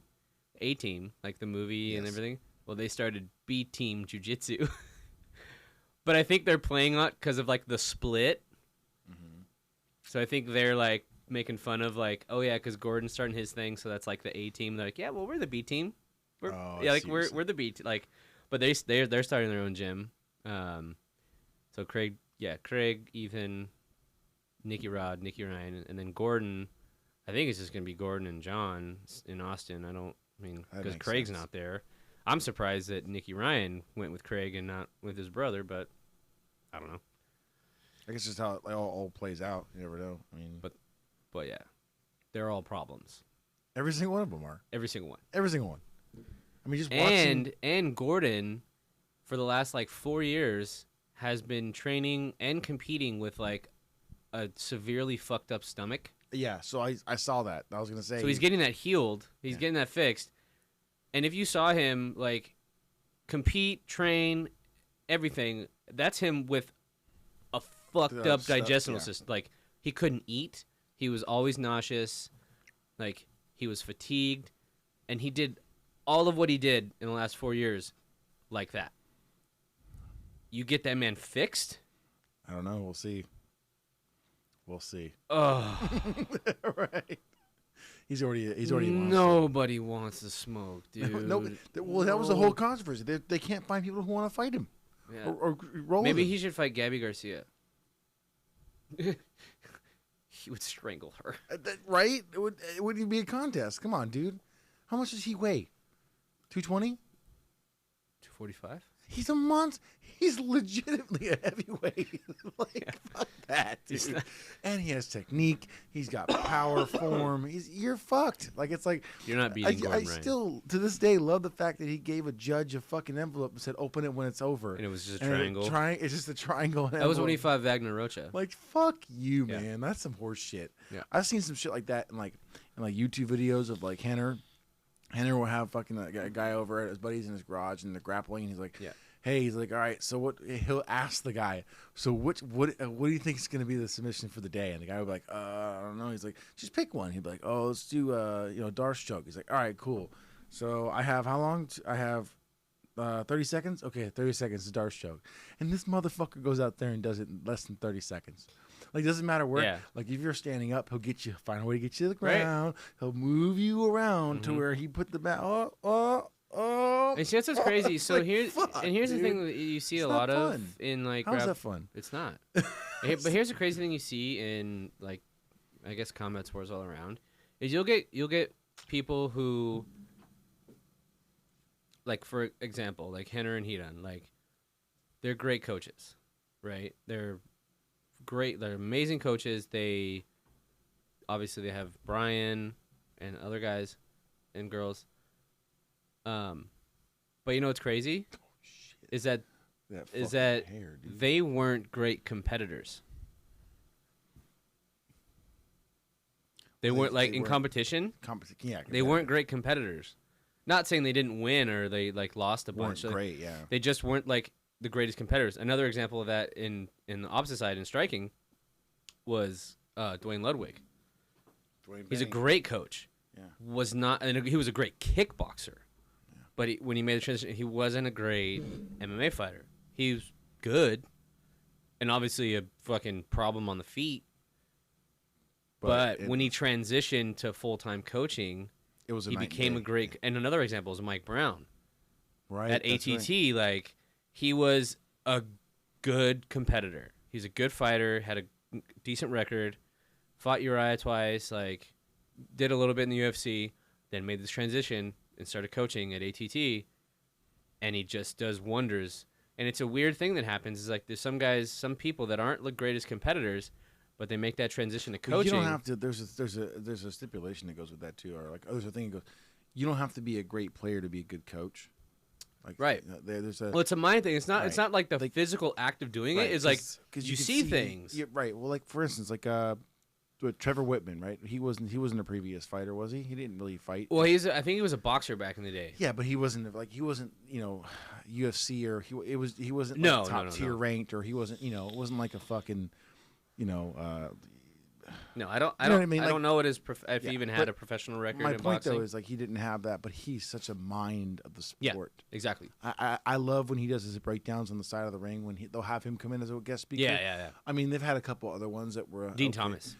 A-Team, like the movie and everything. Well, they started B-Team Jiu-Jitsu, but I think they're playing on because of like the split. Mm-hmm. So I think they're like making fun of like, oh yeah, because Gordon's starting his thing, so that's like the A-Team. They're like, yeah, well, we're the B-Team. We're we're the B. Like, but they're starting their own gym. So Craig, Ethan, Nicky Rod, Nicky Ryan, and then Gordon. I think it's just gonna be Gordon and John in Austin. Because Craig's not there. I'm surprised that Nicky Ryan went with Craig and not with his brother, but I don't know. I guess just how it all plays out. You never know. I mean, but yeah, they're all problems. Every single one of them are. Every single one. Every single one. I mean, just watching. And Gordon, for the last like 4 years, has been training and competing with like a severely fucked up stomach. Yeah, so I saw that. I was gonna say. So he's getting that healed. He's getting that fixed. And if you saw him like compete, train, everything, that's him with a fucked up digestive system. Like, he couldn't eat. He was always nauseous. Like, he was fatigued, and he did all of what he did in the last 4 years like that. You get that man fixed? I don't know. We'll see. We'll see. Oh, right. He's already. Nobody wants to smoke, dude. Well, that was the whole controversy. They can't find people who want to fight him. Yeah. Or roll. Maybe him. he should fight Gabby Garcia. He would strangle her. Right? It wouldn't be a contest. Come on, dude. How much does he weigh? 220? 245? He's a monster. He's legitimately a heavyweight. Fuck that, dude. And he has technique. He's got power, form. You're fucked. Like, it's like, you're not beating Gordon Ryan. I still, to this day, love the fact that he gave a judge a fucking envelope and said, "Open it when it's over." And it was just a triangle. It's just a triangle. That was when he fought Wagner Rocha. Like, fuck you, man. That's some horse shit. Yeah. I've seen some shit like that, and like, and like YouTube videos of like Henner. Henner will have fucking a guy over at his buddies in his garage, and they're grappling. And he's like, hey, he's like, all right, so what? He'll ask the guy, so what do you think is going to be the submission for the day? And the guy will be like, I don't know. He's like, just pick one. He'd be like, oh, let's do Darce choke. He's like, all right, cool. So I have how long? I have 30 seconds. Okay, 30 seconds is Darce choke, and this motherfucker goes out there and does it in less than 30 seconds. Like, doesn't matter where. Yeah. Like, if you're standing up, he'll find a way to get you to the ground. Right. He'll move you around to where he put the bat. And see, that's what's crazy. So like, here's the thing that you see a lot of in like. How's that fun? It's not. But here's the crazy thing you see in like, I guess combat sports all around is you'll get people who, like for example, like Henner and Hedon, like they're great coaches, right? They're great. They're amazing coaches. They obviously they have Brian and other guys and girls. But you know what's crazy? Is that hair, they weren't great competitors. They weren't like in competition. They weren't great competitors. Not saying they didn't win or they like lost a bunch. Great, yeah. They just weren't like the greatest competitors. Another example of that in the opposite side in striking was Dwayne Ludwig. He's a great coach. Yeah. Was not, and he was a great kickboxer. Yeah. But when he made the transition, he wasn't a great MMA fighter. He was good, and obviously a fucking problem on the feet. But when he transitioned to full-time coaching, he became a great. And another example is Mike Brown. Right. At ATT, like he was a good competitor. He's a good fighter. Had a decent record. Fought Uriah twice. Like did a little bit in the UFC. Then made this transition and started coaching at ATT. And he just does wonders. And it's a weird thing that happens. Is like there's some people that aren't the greatest competitors, but they make that transition to coaching. You don't have to. There's a stipulation that goes with that too, or like there's a thing that goes. You don't have to be a great player to be a good coach. Like, right. Well, it's a mind thing. It's not. Right. It's not like the physical act of doing it. It's like because you see things. Yeah, right. Well, like for instance, like Trevor Whitman, right? He wasn't a previous fighter, was he? He didn't really fight. Well, I think he was a boxer back in the day. Yeah, but he wasn't UFC or he wasn't like top tier ranked, or he wasn't it wasn't like a fucking No, I don't. I don't. I mean? I don't know if he even had a professional record. My in point boxing. though is like he didn't have that, but he's such a mind of the sport. Yeah, exactly. I love when he does his breakdowns on the side of the ring when they'll have him come in as a guest speaker. Yeah. I mean, they've had a couple other ones that were Dean Thomas.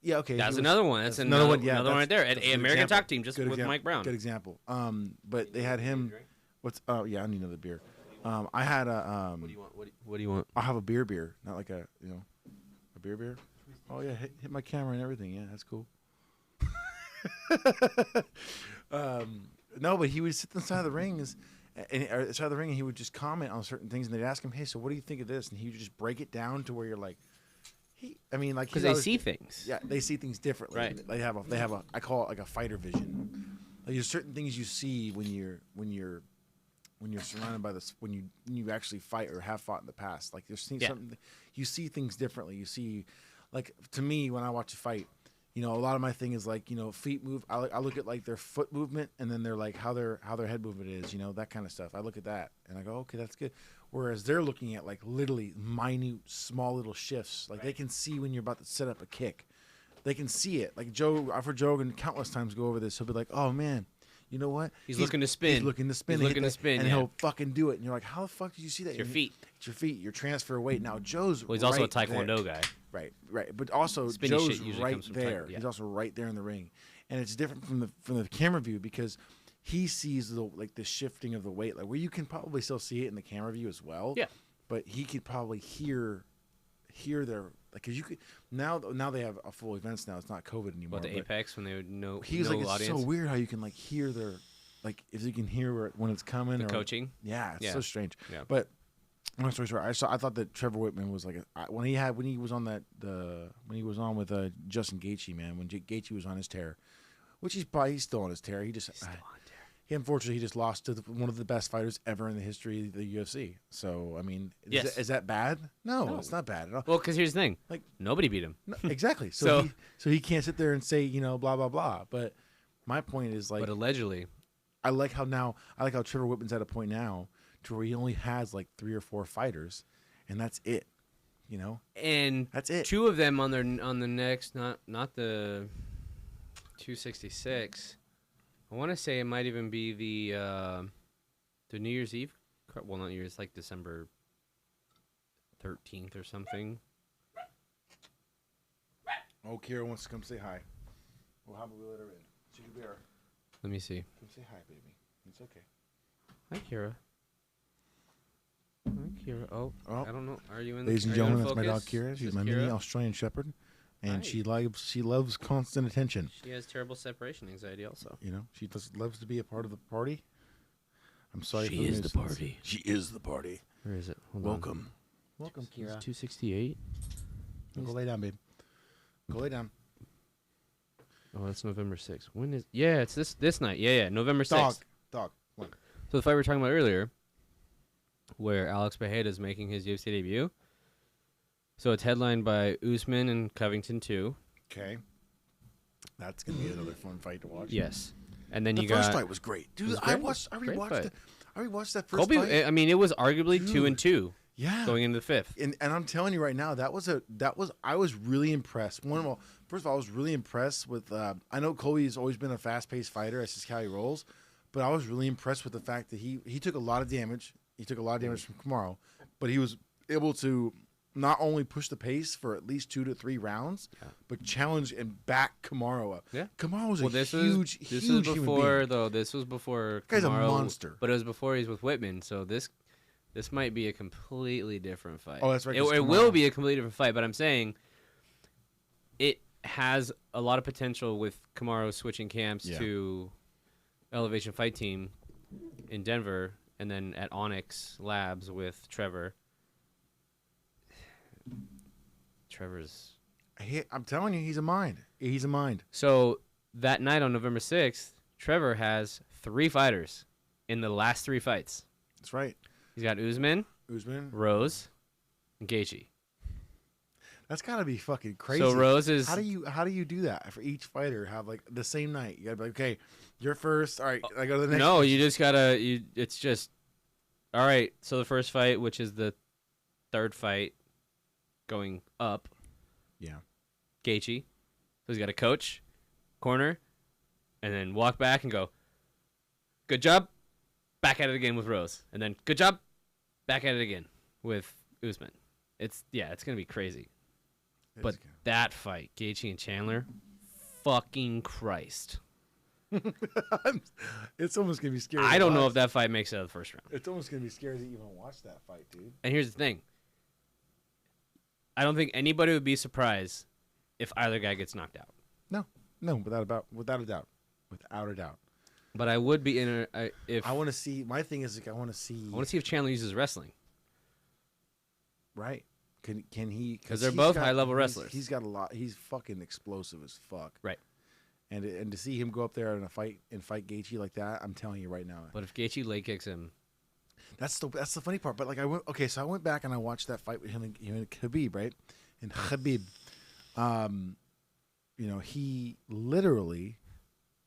Yeah, okay. That's another one. That's another one. Yeah, another one right there. At American Talk Team, just with Mike Brown. Good example. But they had him. What's? Oh yeah, I need another beer. I had a. What do you want? What do you want? I'll have a beer, not like a a beer. Oh yeah, hit my camera and everything. Yeah, that's cool. No, but he would sit on the side of the ring and he would just comment on certain things, and they'd ask him, "Hey, so what do you think of this?" And he would just break it down to where you're like, because they see things. Yeah, they see things differently. Right. They have a. I call it like a fighter vision. Like there's certain things you see when you're surrounded by this, when you actually fight or have fought in the past. Like there's something, you see things differently. You see, like to me when I watch a fight, a lot of my thing is like feet move. I look at like their foot movement, and then they're like how their head movement is. That kind of stuff. I look at that and I go, okay, that's good. Whereas they're looking at like literally minute, small little shifts. Like they can see when you're about to set up a kick. They can see it. Like I've heard Joe Rogan countless times go over this. He'll be like, oh man, you know what? He's looking to spin. He's looking to spin. And he'll fucking do it. And you're like, how the fuck did you see that? It's your feet. It's your feet. Your transfer weight. Now Joe's he's also a Taekwondo guy. Right. But also Spinny Joe's right there. He's also right there in the ring. And it's different from the camera view because he sees the shifting of the weight. Like where you can probably still see it in the camera view as well. Yeah. But he could probably hear their because you could now they have a full events now. It's not COVID anymore. What the Apex when they would know he's like it's so weird how you can like hear their if you can hear when it's coming the coaching. Yeah, it's so strange. Yeah. But long story short, I thought that Trevor Whitman was like when he was on with Justin Gaethje, man, when Gaethje was on his tear, which he's still on his tear. He just unfortunately, he just lost to one of the best fighters ever in the history of the UFC. So, I mean, Yes. is that bad? No, No. it's not bad at all. Well, because here's the thing. Like, Nobody beat him. no, exactly. So- So he can't sit there and say, blah, blah, blah. But my point is, like, But allegedly. I like how Trevor Whitman's at a point now to where he only has, like, 3 or 4 fighters, and that's it. And That's it. 2 of them on the next, not the 266. I want to say it might even be the New Year's Eve. Well, not New Year's, like December 13th or something. Oh, Kira wants to come say hi. Well, how about we let her in? She can be our... Let me see. Come say hi, baby. It's okay. Hi, Kira. Hi, Kira. Oh, I don't know. Are you in? Ladies and are you in gentlemen, that's my dog focus? Kira. This She's is my Kira. mini Australian Shepherd, and Hi. she loves constant attention. She has terrible separation anxiety, also. She just loves to be a part of the party. I'm sorry. She for is the nuisance. party. She is the party. Where is it? Hold Welcome. on. Welcome, It's Kira. 268. Go lay down, babe. Go lay down. Oh, that's November 6th. When is? Yeah, it's this night. Yeah, November 6th. Dog. Come on. So the fight we were talking about earlier, where Alex Pereira is making his UFC debut. So it's headlined by Usman and Covington 2. Okay. That's gonna be another fun fight to watch. Yes, and then The you first got fight was great, dude. was I great. Great rewatched fight. it. I rewatched that first Colby. fight. I mean, it was arguably 2-2 Yeah. going into the 5th. And I'm telling you right now, I was really impressed. First of all, I was really impressed with. I know Colby's always been a fast-paced fighter. That's just how he rolls. But I was really impressed with the fact that he took a lot of damage. He took a lot of damage from Kamaru, but he was able to not only push the pace for at least 2 to 3 rounds, but challenge and back Kamaru up. Yeah. Kamaru was This huge was human before being. though. This was before. Guy's a Kamaru, monster. But it was before he's with Whitman. So this might be a completely different fight. Oh, that's right, It 'cause will Kamaru- be a completely different fight. But I'm saying it has a lot of potential with Kamaru switching camps Yeah. to Elevation Fight Team in Denver, and then at Onyx Labs with Trevor. Trevor's. I'm telling you, he's a mind. He's a mind. So that night on November 6th, Trevor has 3 fighters in the last 3 fights. That's right. He's got Usman, Usman. Rose, and Gaethje. That's gotta be fucking crazy. So Rose is How do you do that for each fighter? Have like the same night? You gotta be like, okay, you're first. All right, I go to the next. no. You just gotta. It's just all right. So the first fight, which is the 3rd fight, going up. Yeah. Gaethje. So he's got a coach, corner, and then walk back and go. Good job. Back at it again with Rose, and then good job. Back at it again with Usman. It's gonna be crazy. But that fight, Gaethje and Chandler, fucking Christ. It's almost gonna be scary. I to don't know watch. if that fight makes it out of the first round. It's almost gonna be scary to even watch that fight, dude. And here's the thing. I don't think anybody would be surprised if either guy gets knocked out. No, without a doubt. But I would be if I want to see. My thing is, like, I want to see. if Chandler uses wrestling. Right? Can he? 'Cause they're he's both got- high-level he's- wrestlers. He's got a lot. He's fucking explosive as fuck. Right. And to see him go up there in a fight and fight Gaethje like that, I'm telling you right now. But if Gaethje leg kicks him, That's the funny part. But like so I went back and I watched that fight with him and Khabib, right? And Khabib, he literally,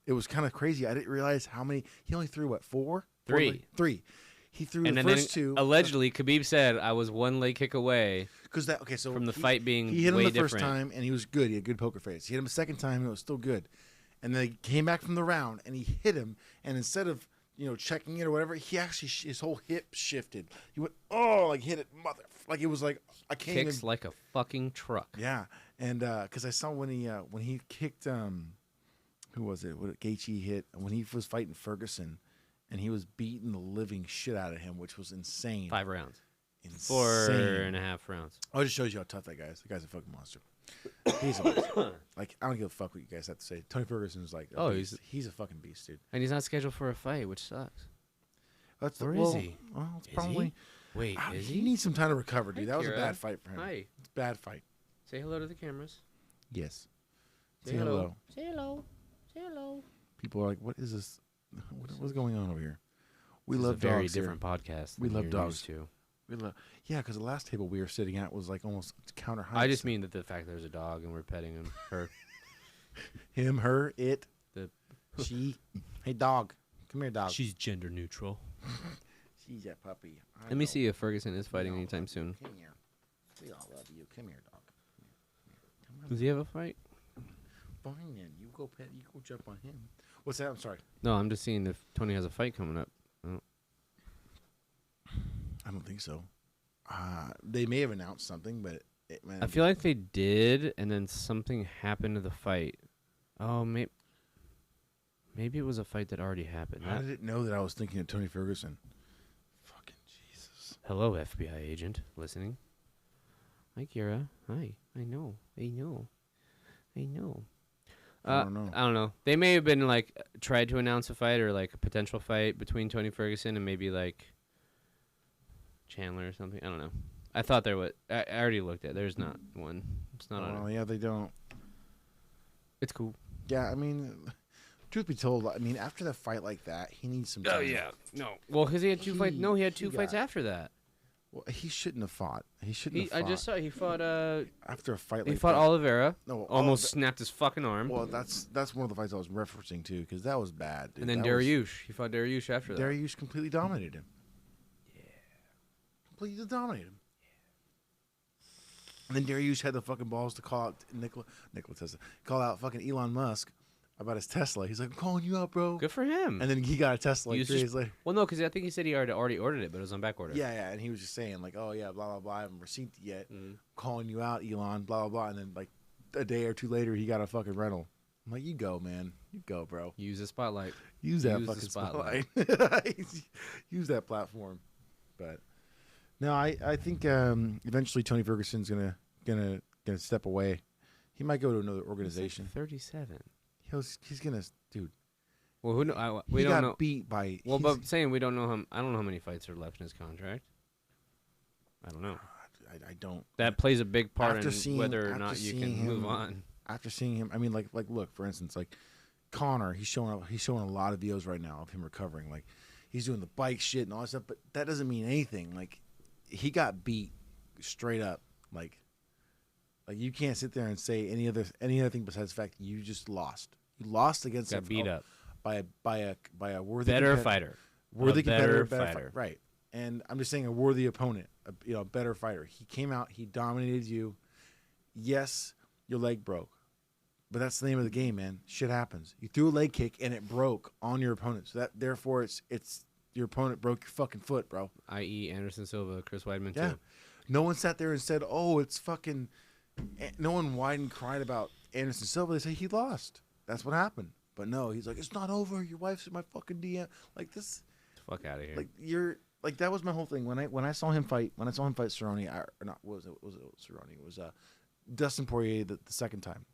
it was kind of crazy. I didn't realize how many. He only threw what 4? 3. 3. He threw and the then first 2. allegedly Khabib said I was 1 leg kick away So from the fight being he hit him way the different. first time and he was good. He had good poker face. He hit him a second time and it was still good. And then he came back from the round and he hit him. And instead of checking it or whatever, he actually his whole hip shifted. He went hit it like it was like I can't Kicks even. like a fucking truck. Yeah, and because I saw when he kicked who was it? What Gaethje hit when he was fighting Ferguson, and he was beating the living shit out of him, which was insane. 5 rounds. Insane. 4.5 rounds. Oh, it just shows you how tough that guy is. The guy's a fucking monster. He's a monster. Like, I don't give a fuck what you guys have to say. Tony Ferguson's like, he's a fucking beast, dude. And he's not scheduled for a fight, which sucks. That's Where is he? Well, it's Is probably. he? Wait, is He he? needs some time to recover, dude. Hi, That was a Kira. bad fight for him. Hi. It's a bad fight. Say hello to the cameras. Yes. Say Say hello. Say hello. Say hello. People are like, what is this? What's going on over here? We This is love a very dogs here. different podcast. We than love you're dogs. used to. Yeah, because the last table we were sitting at was like almost counter height. I just mean that the fact there's a dog and we're petting him. Her. him, her, it, The- she. Hey, dog, come here, dog. She's gender neutral. She's that puppy. Let me see if Ferguson is fighting anytime soon. Come here. We all love you. Come here, dog. Come on. Does he have a fight? Fine then. You go pet. You go jump on him. What's that? I'm sorry. No, I'm just seeing if Tony has a fight coming up. I don't think so. They may have announced something, but I feel like they did, and then something happened to the fight. Oh, maybe it was a fight that already happened. How did it know that I was thinking of Tony Ferguson? Fucking Jesus. Hello, FBI agent, listening. Hi, Kira. Hi. I know. I don't know. I don't know. They may have been like tried to announce a fight or like a potential fight between Tony Ferguson and maybe like Chandler or something. I don't know. I thought there was. I already looked at. There's not one. It's not on it. Yeah, they don't. It's cool. Yeah, I mean, truth be told, I mean, after the fight like that, he needs some time. Oh yeah. No. Well, because he had two fights. No, he had two he fights got- after that. Well, he shouldn't have fought. He shouldn't have I fought. just saw he fought. After a fight like He fought that. Oliveira. No, Almost snapped his fucking arm. Well, that's one of the fights I was referencing too, because that was bad. Dude. and then That was- Dariush. He fought Dariush after that. Dariush completely dominated him. Yeah. Completely dominated him. And then Dariush had the fucking balls to call out Nikola Tesla, call out fucking Elon Musk about his Tesla. He's like, I'm calling you out, bro. Good for him. And then he got a Tesla He like was 3 just- days later. Well, no, because I think he said he already ordered it, but it was on back order. Yeah, and he was just saying like, oh yeah, blah blah blah. I haven't received it yet. Mm. Calling you out, Elon. Blah blah blah. And then like a day or two later, he got a fucking rental. I'm like, you go, man. You go, bro. Use the spotlight. Use that Use the fucking spotlight. spotlight. Use that platform. But no, I think eventually Tony Ferguson's gonna step away. He might go to another organization. He's like 37. He's gonna, dude. Well, who know? We he don't got know. beat by. Well, he's- but saying we don't know him. I don't know how many fights are left in his contract. I don't know. I don't. That plays a big part After in seeing- whether or after not you can seeing move him- on. After seeing him, I mean, like look, for instance, like Connor, he's showing a lot of videos right now of him recovering. Like he's doing the bike shit and all that stuff, but that doesn't mean anything. Like he got beat straight up. Like you can't sit there and say any other thing besides the fact you just lost. You lost against Got beat up. by a worthy Better compet- fighter. worthy A better competitor, fighter. right? And I'm just saying a worthy opponent, a better fighter. He came out, he dominated you. Yes, your leg broke, but that's the name of the game, man. Shit happens. You threw a leg kick and it broke on your opponent, so that therefore it's your opponent broke your fucking foot, bro. I.e. Anderson Silva, Chris Weidman Yeah. too. No one sat there and said, "Oh, it's fucking." No one whined and cried about Anderson Silva. They say he lost. That's what happened. But no, he's like, it's not over. Your wife's in my fucking DM. Like this. Fuck out of here. Like you're like that was my whole thing when I saw him fight Cerrone, or not, what was it Cerrone? It was Dustin Poirier the second time.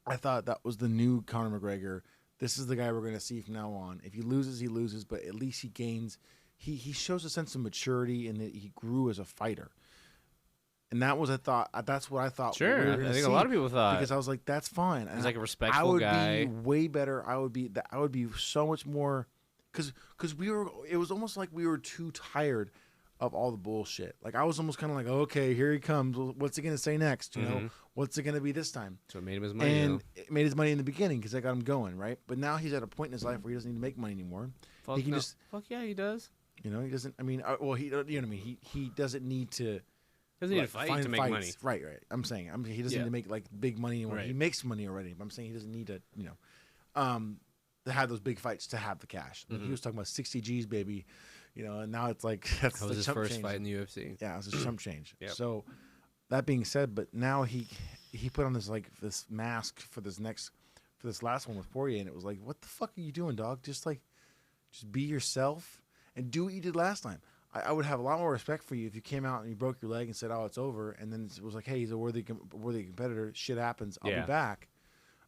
I thought that was the new Conor McGregor. This is the guy we're going to see from now on. If he loses, but at least he gains. He shows a sense of maturity and that he grew as a fighter. And that was that's what I thought. Sure, we were I gonna think see, a lot of people thought. because I was like, that's fine. He's like a I respectful would guy. be way better. I would be so much more, because it was almost like we were too tired of all the bullshit. Like I was almost kind of like, okay, here he comes. What's he gonna say next? You know, Mhm. what's it gonna be this time? So it made him his money. And it made his money in the beginning because I got him going, right? But now he's at a point in his life where he doesn't need to make money anymore. Fuck he can no. just, Fuck yeah, he does. you know, he doesn't. I mean, well, he, you know what I mean. He doesn't need to. Doesn't need like, to fight find to make fights. money. Right. I'm saying he doesn't Yeah. need to make like big money anymore. Right. He makes money already. But I'm saying he doesn't need to, to have those big fights to have the cash. Like, he was talking about 60 G's, baby, and now it's like that's That the was his chump first change. fight in the UFC. Yeah, it's a chump change. Yep. So that being said, but now he put on this mask for this last one with Poirier, and it was like, what the fuck are you doing, dog? Just be yourself and do what you did last time. I would have a lot more respect for you if you came out and you broke your leg and said, "Oh, it's over," and then it was like, "Hey, he's a worthy competitor. Shit happens. I'll Yeah. be back."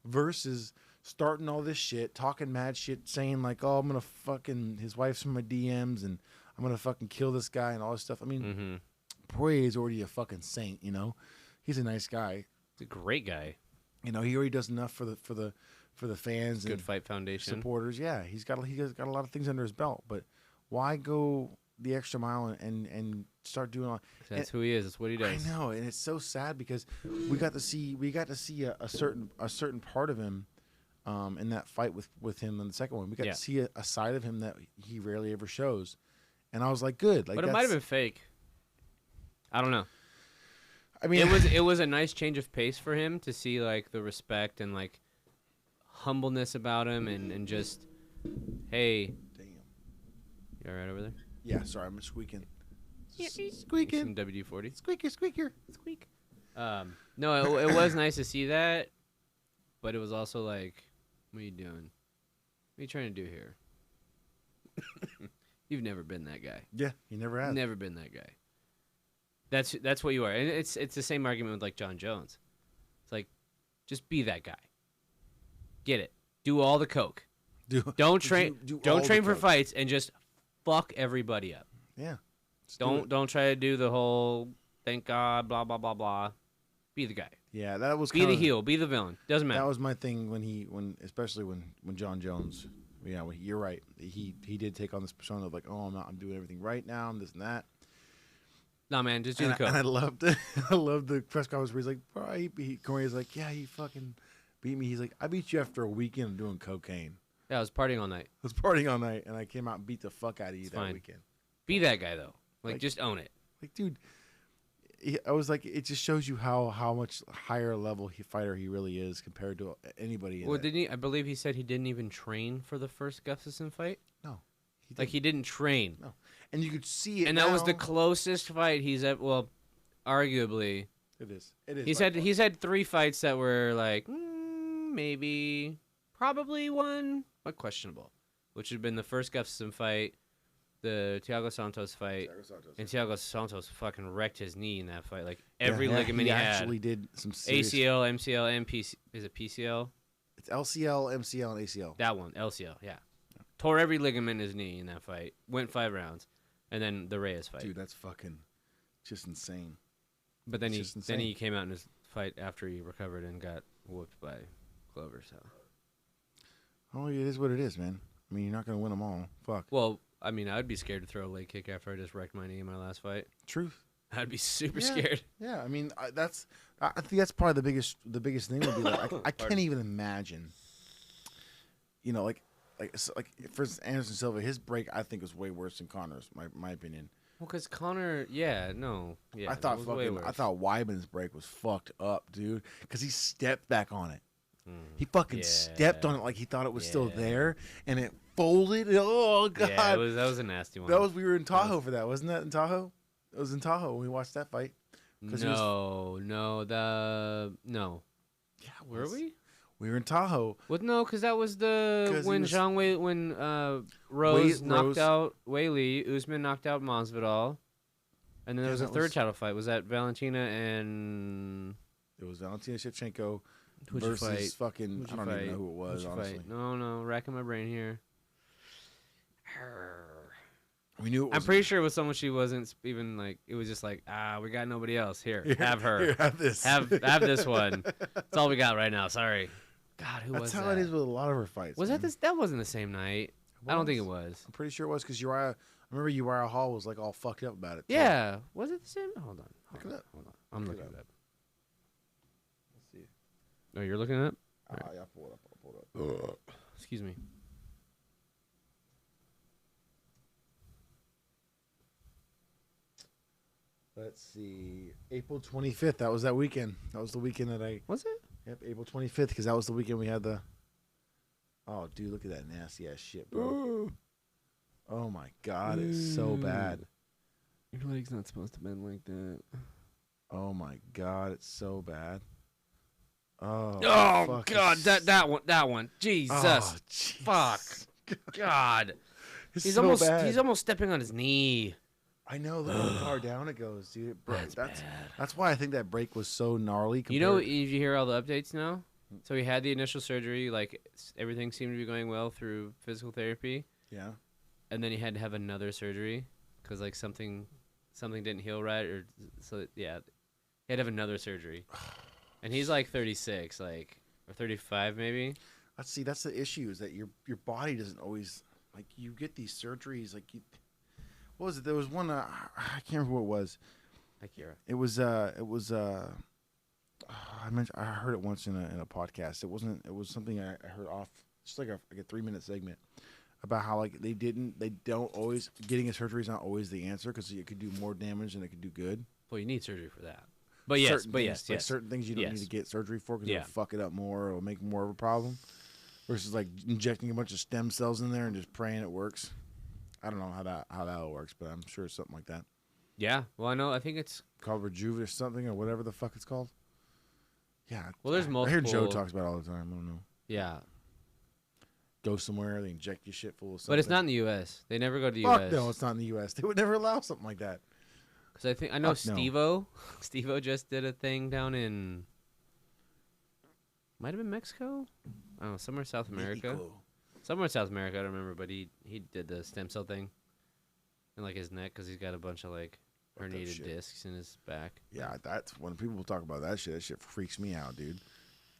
Versus starting all this shit, talking mad shit, saying like, "Oh, I'm gonna fucking his wife's from my DMs and I'm gonna fucking kill this guy and all this stuff." I mean, Mm-hmm. Poirier is already a fucking saint. He's a nice guy. He's a great guy. He already does enough for for the fans Good and Fight Foundation. supporters. Yeah, he's got a lot of things under his belt. But why go the extra mile and start doing all? That's who he is. That's what he does. I know, and it's so sad because we got to see a certain part of him in that fight with him in the second one. We got to see a side of him that he rarely ever shows, and I was like, good. Like, but it might have been fake. I don't know. I mean, it was a nice change of pace for him to see like the respect and like humbleness about him and just, hey. Damn. You all right over there? Yeah, sorry, I'm squeaking. Squeaking. Some WD-40. Squeaker. Squeak. No, it was nice to see that, but it was also like, what are you doing? What are you trying to do here? You've never been that guy. Yeah, you never have. Never been that guy. That's what you are, and it's the same argument with like John Jones. It's like, just be that guy. Get it. Do all the coke. Don't train for fights and just fuck everybody up. Yeah. Don't try to do the whole thank God blah blah blah blah. Be the guy. Yeah, that was be the heel. Be the villain. Doesn't matter. That was my thing especially when John Jones. Yeah, you're right. He did take on this persona of like, oh, I'm doing everything right now, and this and that. Nah, man, just do the coke. And I loved the press conference where he's like, bro, Corey's like, yeah, he fucking beat me. He's like, I beat you after a weekend of doing cocaine. Yeah, I was partying all night. I was partying all night, and I came out and beat the fuck out of you that weekend. Be that guy, though. Like, just own it. Like, dude, I was like, it just shows you how much higher level fighter he really is compared to anybody. Well, didn't he? I believe he said he didn't even train for the first Gustafsson fight. No. He didn't train. No. And you could see it. And that was the closest fight he's at. Well, arguably. It is. He's had 3 fights that were like, maybe, probably one, but questionable. Which had been the first Gustafsson fight, the Thiago Santos fight, and Thiago Santos fucking wrecked his knee in that fight. Like every ligament he had. He actually did some serious... ACL, MCL, and PC. Is it PCL? It's LCL, MCL, and ACL. That one, LCL, yeah. Tore every ligament in his knee in that fight. Went 5 rounds. And then the Reyes fight. Dude, that's fucking just insane. But then he came out in his fight after he recovered and got whooped by Glover. So. Oh, it is what it is, man. I mean, you're not gonna win them all. Fuck. Well, I mean, I'd be scared to throw a leg kick after I just wrecked my knee in my last fight. Truth. I'd be super scared. Yeah, I mean, I think that's probably the biggest thing would be like I can't even imagine. You know, like for instance, Anderson Silva, his break I think was way worse than Connor's. My opinion. Well, because Connor, I thought Weidman's break was fucked up, dude. Because he stepped back on it. He fucking stepped on it like he thought it was still there, and it folded. Oh god, yeah, that was a nasty one. We were in Tahoe for that, wasn't that in Tahoe? It was in Tahoe when we watched that fight. No. Yeah, were we? We were in Tahoe. Well, no, because that was when Rose knocked out Weili, Usman knocked out Masvidal, and then there was a third title fight. Was that Valentina and? It was Valentina Shevchenko versus fucking. I don't even know who it was. Honestly, no, racking my brain here. We knew. I'm pretty sure it was someone she wasn't even like. It was just like, we got nobody else here. Have her. Here, have this. Have this one. That's all we got right now. Sorry. God, who was that? That's how it is with a lot of her fights. Was that this? That wasn't the same night. I don't think it was. I'm pretty sure it was because Uriah. I remember Uriah Hall was like all fucked up about it. Too. Yeah. Was it the same? Hold on. Look it up. Hold on. I'm looking it up. Let's see. Oh, you're looking it up? Yeah, I'll pull it up. Excuse me. Let's see. April 25th. That was that weekend. That was the weekend that I. Was it? Yep, April 25th, because that was the weekend we had the. Oh, dude, look at that nasty ass shit, bro. Oh my God, it's so bad. Your leg's not supposed to bend like that. Oh my God, it's so bad. Oh God, that one. Jesus, fuck, God. He's so almost bad. He's almost stepping on his knee. I know. Look how far down it goes, dude. That's why I think that break was so gnarly. You know, you hear all the updates now. So he had the initial surgery, like everything seemed to be going well through physical therapy. Yeah. And then he had to have another surgery because like something didn't heal right, or so yeah, he had to have another surgery. And he's like 36, or 35 maybe. That's the issue, is that your body doesn't always, like, you get these surgeries, like, what was it? There was one, I can't remember what it was. Akira. It was I heard it once in a podcast. It was something I heard off, just like a 3-minute segment about how, like, they don't always, getting a surgery is not always the answer, because it could do more damage than it could do good. Well, you need surgery for that. But yes, Like certain things you don't need to get surgery for, because it'll fuck it up more or make more of a problem. Versus, like, injecting a bunch of stem cells in there and just praying it works. I don't know how that works, but I'm sure it's something like that. Yeah. Well, I think it's Called Rejuve or something, or whatever the fuck it's called. Yeah. Well, there's multiple. I hear Joe talks about it all the time. I don't know. Yeah. Go somewhere, they inject your shit full of something. But it's not in the U.S. They never go to the Fuck U.S. no, it's not in the U.S. They would never allow something like that. Because I know Fuck no. Steve-O. Steve-O just did a thing down in, might have been Mexico? I don't know, somewhere in South America. Mexico. Somewhere in South America, I don't remember, but he did the stem cell thing in, like, his neck, because he's got a bunch of, like, herniated discs in his back. Yeah, that's when people talk about that shit freaks me out, dude.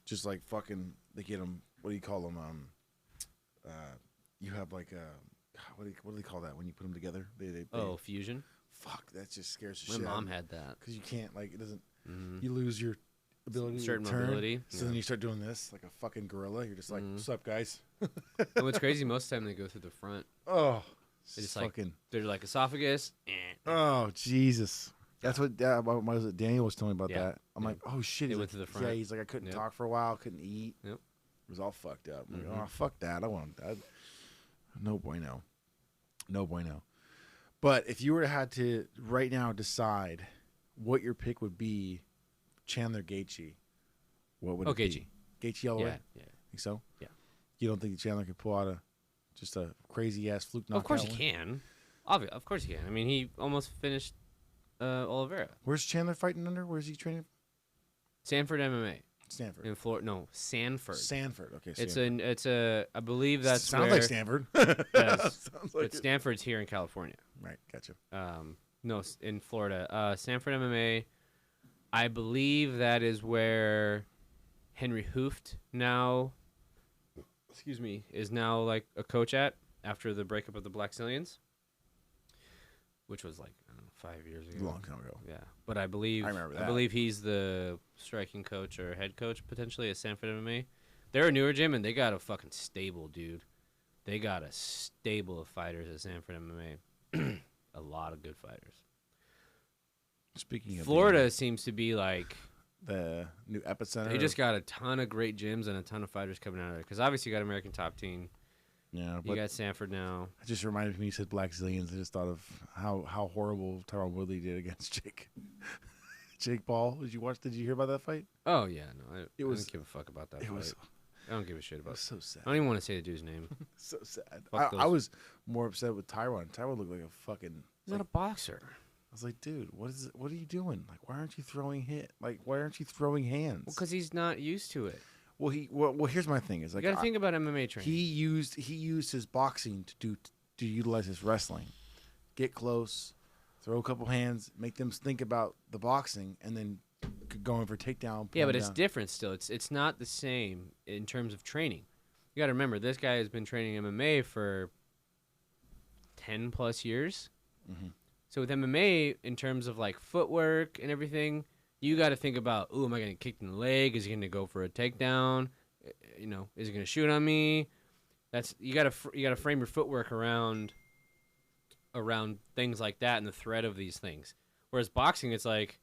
Just like fucking, they get them, what do you call them? You have like what do they call that when you put them together? They Fusion? Fuck, that just scares the My shit out mom of me. had that. Because you can't, like, it doesn't, Mm-hmm. you lose your ability Certain to turn. mobility. So then you start doing this like a fucking gorilla. You're just like, Mhm. what's up, guys? And what's crazy, most of the time they go through the front. Oh, They just fucking, they're like esophagus. oh, Jesus. That's what Daniel was telling me about Yeah. that. I'm like, oh, shit. They He's went like, to the front. Yeah, he's like, I couldn't Yep. talk for a while, couldn't eat. Yep. It was all fucked up. I'm Mhm. like, oh, fuck that. I want that. No bueno. No bueno. But if you were to have to right now decide what your pick would be, Chandler Gaethje, what would it Gaethje. be? Gaethje all the Yeah, way? yeah. Think so? Yeah. You don't think Chandler could pull out just a crazy ass fluke knockout? Of course he win? can. Of course he can. I mean, he almost finished Oliveira. Where's Chandler fighting under? Where's he training? Sanford MMA Stanford. in Florida. No, Sanford. Sanford. Okay. It's a I believe that's sounds where, like Stanford. Yes. Sounds like but Stanford's here in California. Right. Gotcha. No, in Florida. Sanford MMA. I believe that is where Henry Hooft now, is now like a coach at after the breakup of the Blackzilians, which was like, I don't know, 5 years ago. A long time ago. Yeah, but I believe remember that. I believe he's the striking coach or head coach potentially at Sanford MMA. They're a newer gym and they got a fucking stable, dude. They got a stable of fighters at Sanford MMA. A lot of good fighters. Speaking of Florida seems to be like the new epicenter. they just got a ton of great gyms and a ton of fighters coming out of there. Because obviously you got American Top Team. Yeah, You but got Sanford now. it just reminded me. You said Black Zillions. I just thought of how horrible Tyron Woodley did against Jake Paul. Did you hear about that fight? Oh yeah, no, I was- don't give a fuck about that It fight. was I don't give a shit it about. was so sad. I don't even want to say the dude's name. So sad. Fuck I those. was more upset with Tyron. Tyron looked like a fucking. He's not a boxer. I was like, dude, what is it? What are you doing? Like, why aren't you throwing why aren't you throwing hands? Well, because he's not used to it. Well, here's my thing. Is like You got to think about MMA training. he used his boxing to utilize his wrestling, get close, throw a couple hands, make them think about the boxing, and then go in for takedown. Yeah, but it's different still. It's not the same in terms of training. You got to remember, this guy has been training MMA for 10 plus years. Mm-hmm. So with MMA, in terms of like footwork and everything, you got to think about, ooh, am I going to get kicked in the leg? Is he going to go for a takedown? You know, is he going to shoot on me? That's you got to frame your footwork around things like that and the threat of these things. Whereas boxing, it's like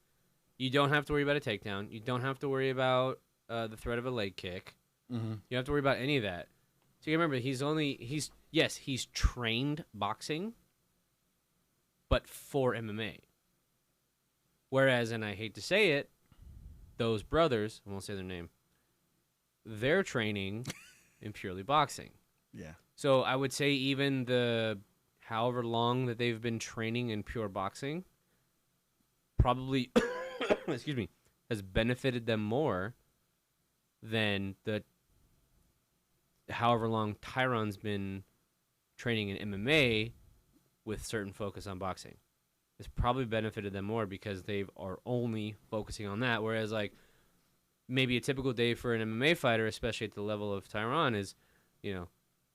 you don't have to worry about a takedown. You don't have to worry about the threat of a leg kick. Mm-hmm. You don't have to worry about any of that. So you remember, he's trained boxing, but for MMA. Whereas, and I hate to say it, those brothers, I won't say their name, they're training in purely boxing. Yeah. So I would say even the however long that they've been training in pure boxing probably excuse me, has benefited them more than the however long Tyron's been training in MMA with certain focus on boxing. It's probably benefited them more because they are only focusing on that. Whereas, like, maybe a typical day for an MMA fighter, especially at the level of Tyron, is,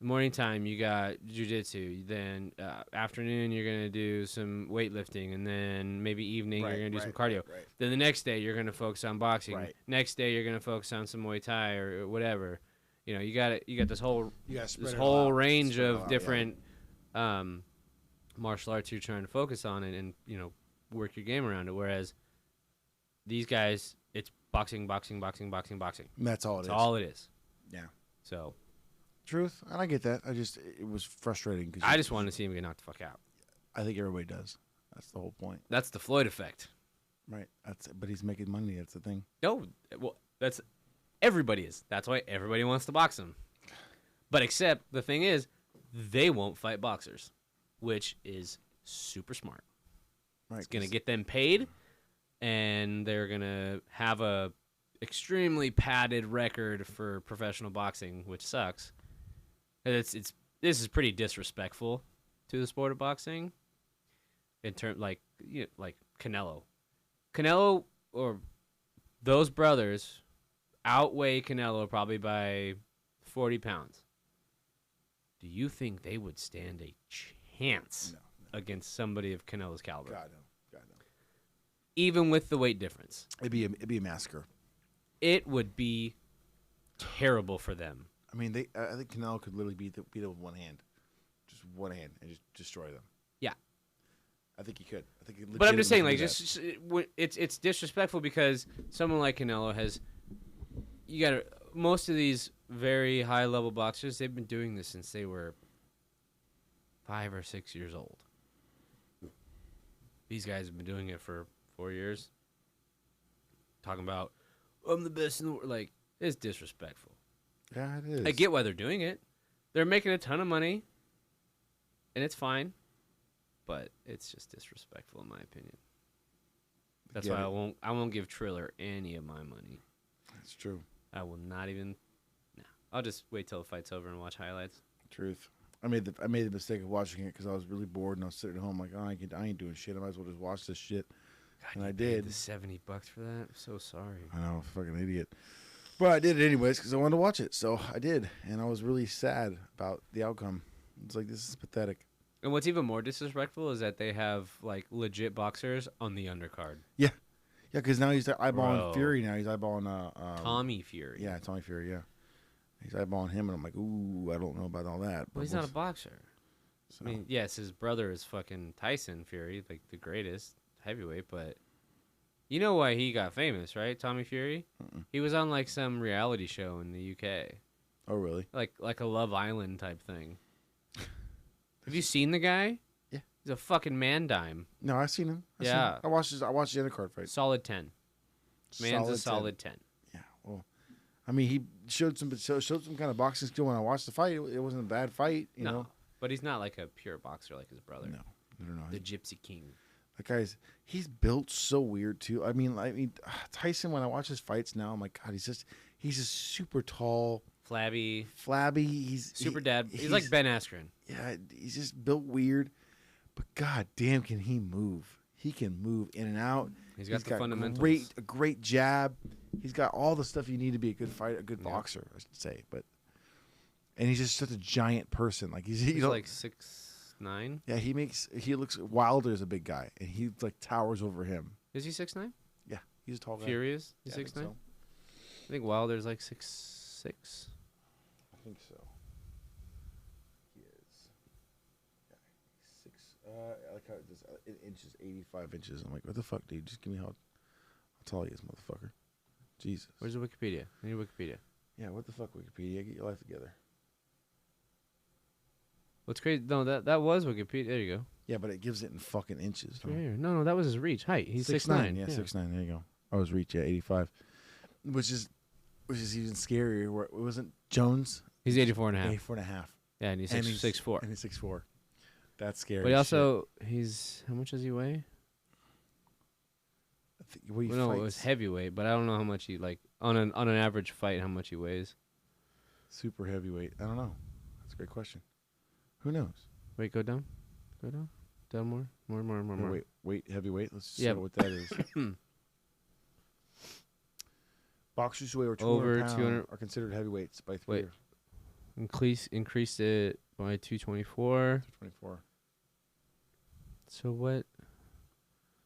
morning time you got jiu-jitsu, then afternoon you're going to do some weightlifting, and then maybe evening you're going to do some cardio. Right. Then the next day you're going to focus on boxing. Right. Next day you're going to focus on some Muay Thai or whatever. You got this whole range of different martial arts you're trying to focus on and work your game around it. Whereas these guys, it's boxing. That's all it is. That's all it is. Yeah. So. Truth, and I get that. It was frustrating. I just wanted to see him get knocked the fuck out. I think everybody does. That's the whole point. That's the Floyd effect. Right. But he's making money. That's the thing. No, well, everybody is. That's why everybody wants to box him. But except the thing is, they won't fight boxers, which is super smart. Right. It's gonna get them paid, and they're gonna have a extremely padded record for professional boxing, which sucks. This is pretty disrespectful to the sport of boxing. In terms like Canelo, or those brothers outweigh Canelo probably by 40 pounds. Do you think they would stand a chance against somebody of Canelo's caliber? God no. Even with the weight difference, It'd be a massacre. It would be terrible for them. I mean, I think Canelo could literally beat them with one hand, just one hand, and just destroy them. Yeah, I think he could. But I'm just saying, it's disrespectful because someone like Canelo most of these very high level boxers, they've been doing this since they were 5 or 6 years old. These guys have been doing it for 4 years. Talking about, I'm the best in the world. Like, it's disrespectful. Yeah, it is. I get why they're doing it. They're making a ton of money, and it's fine. But it's just disrespectful, in my opinion. That's why I won't give Triller any of my money. That's true. I will not even. No, I'll just wait till the fight's over and watch highlights. Truth. I made the mistake of watching it because I was really bored and I was sitting at home like, I ain't doing shit. I might as well just watch this shit. God, and you I did. paid the $70 for that. I'm so sorry. I know, fucking idiot. But I did it anyways because I wanted to watch it, so I did, and I was really sad about the outcome. It's like, this is pathetic. And what's even more disrespectful is that they have like legit boxers on the undercard. Yeah, because now he's eyeballing Fury. Now he's eyeballing Tommy Fury. Yeah, Tommy Fury. Yeah, he's eyeballing him, and I'm like, ooh, I don't know about all that. Well, he's not a boxer. So. I mean, yes, his brother is fucking Tyson Fury, like the greatest heavyweight, but you know why he got famous, right? Tommy Fury? Mm-mm. He was on like some reality show in the UK. Oh, really? Like a Love Island type thing. Have you seen the guy? Yeah. He's a fucking man dime. No, I've seen him. I watched the undercard fight. Solid 10. Man's a solid 10. Yeah, well, I mean, he showed some kind of boxing skill when I watched the fight. It wasn't a bad fight, you know. But he's not like a pure boxer like his brother. No. The Gypsy King. That he's built so weird too. I mean, Tyson. When I watch his fights now, I'm like, God, he's just super tall, flabby. He's super dad. He's like Ben Askren. Yeah, he's just built weird, but god damn, can he move? He can move in and out. He's got the fundamentals. A great jab. He's got all the stuff you need to be a good fighter, a good boxer, I should say. And he's just such a giant person. Like he's like 6'9". Yeah, he looks Wilder is a big guy, and he like towers over him. Is he 6'9"? Yeah, he's a tall guy. Fury is? He's 6'9"? I think Wilder's like 6'6". I think so. He is. Yeah, 6. I like how it just in inches, 85 inches. I'm like, what the fuck, dude? Just give me how tall he is, motherfucker. Jesus. Where's the Wikipedia? I need Wikipedia. Yeah, what the fuck, Wikipedia? Get your life together. What's crazy? No, that was Wikipedia. There you go. Yeah, but it gives it in fucking inches. Right here. No, that was his reach. Height. He's 6'9". Yeah, 6'9". There you go. Oh, his reach. Yeah, 85. Which is even scarier. Where it wasn't Jones. He's 84 and a half. 84 and a half. Yeah, and he's 6'4". And he's 6'4". That's scary. But he also, how much does he weigh? It was heavyweight, but I don't know how much he, like, on an average fight, how much he weighs. Super heavyweight. I don't know. That's a great question. Who knows? Wait, go down. Go down. Down more. More. Wait, heavyweight. Let's see what that is. Boxers who weigh over 200 Over pounds 200 are considered heavyweights by 3 Wait. years. Increased it by 224. 24. So what?